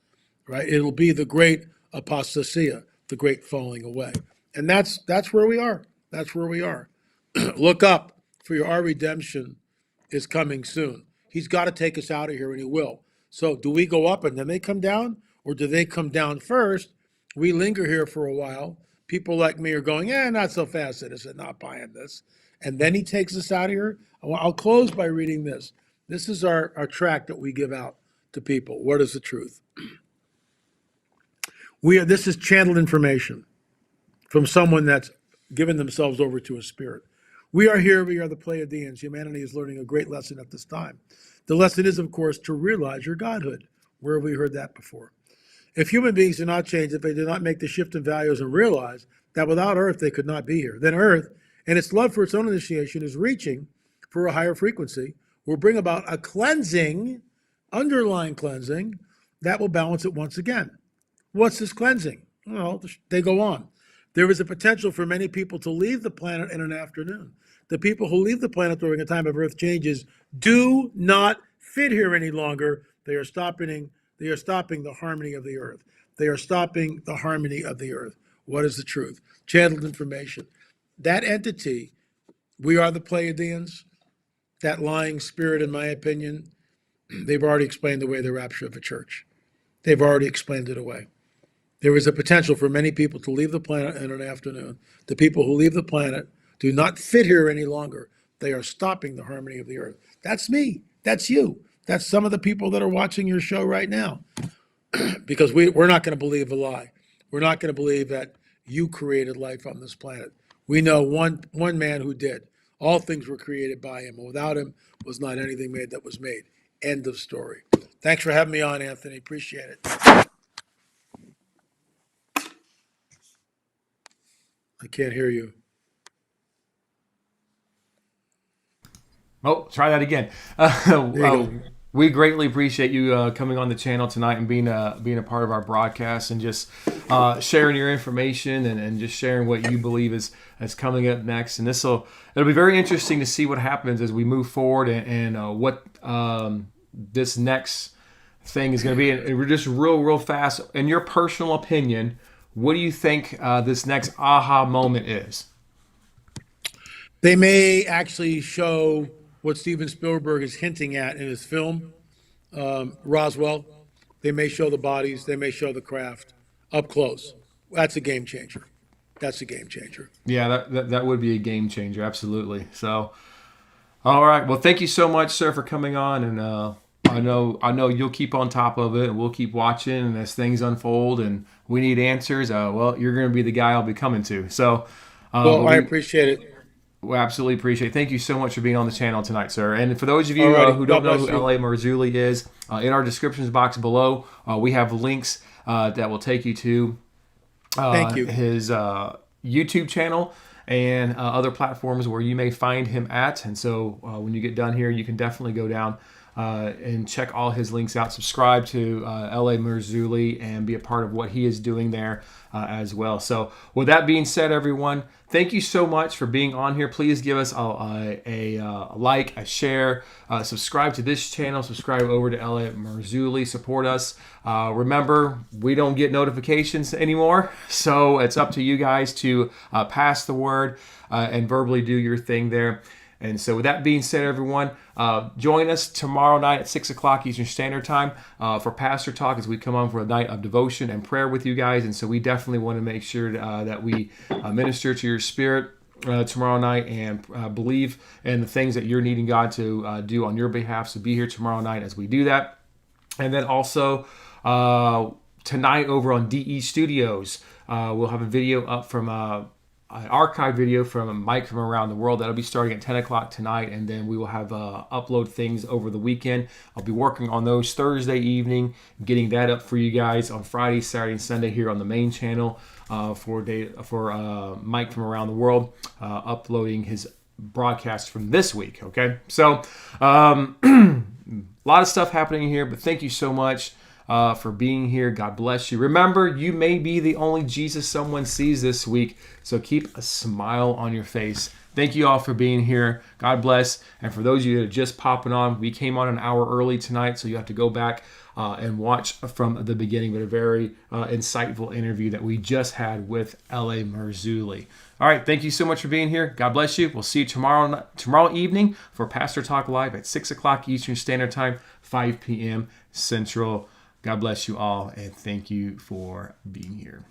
right? It'll be the great apostasia, the great falling away. And that's where we are. That's where we are. Look up, for our redemption is coming soon. He's got to take us out of here, and he will. So do we go up and then they come down? Or do they come down first? We linger here for a while. People like me are going, not so fast, citizen, not buying this. And then he takes us out of here. I'll close by reading this. This is our tract that we give out to people. What is the truth? This is channeled information from someone that's given themselves over to a spirit. We are here. We are the Pleiadians. Humanity is learning a great lesson at this time. The lesson is, of course, to realize your godhood. Where have we heard that before? If human beings do not change, if they do not make the shift in values and realize that without Earth they could not be here, then Earth, and its love for its own initiation, is reaching for a higher frequency, will bring about a cleansing, underlying cleansing, that will balance it once again. What's this cleansing? Well, they go on. There is a potential for many people to leave the planet in an afternoon. The people who leave the planet during a time of Earth changes do not fit here any longer. They are stopping the harmony of the earth. They are stopping the harmony of the earth. What is the truth? Channeled information. That entity, we are the Pleiadians, that lying spirit, in my opinion, they've already explained away the rapture of the church. They've already explained it away. There is a potential for many people to leave the planet in an afternoon. The people who leave the planet do not fit here any longer. They are stopping the harmony of the earth. That's me. That's you. That's some of the people that are watching your show right now. Because we're not going to believe a lie. We're not going to believe that you created life on this planet. We know one man who did. All things were created by him. Without him was not anything made that was made. End of story. Thanks for having me on, Anthony. Appreciate it. I can't hear you. Oh, try that again. We greatly appreciate you coming on the channel tonight and being a part of our broadcast and just sharing your information and just sharing what you believe is coming up next. And it'll be very interesting to see what happens as we move forward and what this next thing is going to be. And we're just real fast. In your personal opinion, what do you think this next aha moment is? They may actually show what Steven Spielberg is hinting at in his film, Roswell. They may show the bodies, they may show the craft up close. That's a game changer. That's a game changer. Yeah, that would be a game changer, absolutely. So, all right. Well, thank you so much, sir, for coming on, and I know you'll keep on top of it, and we'll keep watching, and as things unfold, and we need answers. Well, you're going to be the guy I'll be coming to. So, Well, I appreciate it. we absolutely appreciate it. Thank you so much for being on the channel tonight, sir. And for those of you Alrighty. who don't God know who bless you. L.A. Marzulli is, in our descriptions box below, we have links that will take you to Thank you. his YouTube channel and other platforms where you may find him at. And so when you get done here, you can definitely go down and check all his links out. Subscribe to L.A. Marzulli and be a part of what he is doing there as well. So with that being said, everyone, thank you so much for being on here. Please give us a like, a share, subscribe to this channel, subscribe over to L.A. Marzulli, support us. Remember, we don't get notifications anymore, so it's up to you guys to pass the word and verbally do your thing there. And so with that being said, everyone, join us tomorrow night at 6 o'clock Eastern Standard Time for Pastor Talk as we come on for a night of devotion and prayer with you guys. And so we definitely want to make sure that we minister to your spirit tomorrow night and believe in the things that you're needing God to do on your behalf. So be here tomorrow night as we do that. And then also tonight over on DE Studios, we'll have a video up from an archive video from Mike from around the world. That'll be starting at 10 o'clock tonight, and then we will have upload things over the weekend. I'll be working on those Thursday evening, getting that up for you guys on Friday, Saturday, and Sunday here on the main channel for Mike from around the world, uploading his broadcast from this week. Okay, so a lot of stuff happening here, but thank you so much for being here. God bless you. Remember, you may be the only Jesus someone sees this week, so keep a smile on your face. Thank you all for being here. God bless. And for those of you that are just popping on, we came on an hour early tonight, so you have to go back and watch from the beginning, but a very insightful interview that we just had with L.A. Marzulli. All right, thank you so much for being here. God bless you. We'll see you tomorrow evening for Pastor Talk Live at 6 o'clock Eastern Standard Time, 5 p.m. Central. God bless you all, and thank you for being here.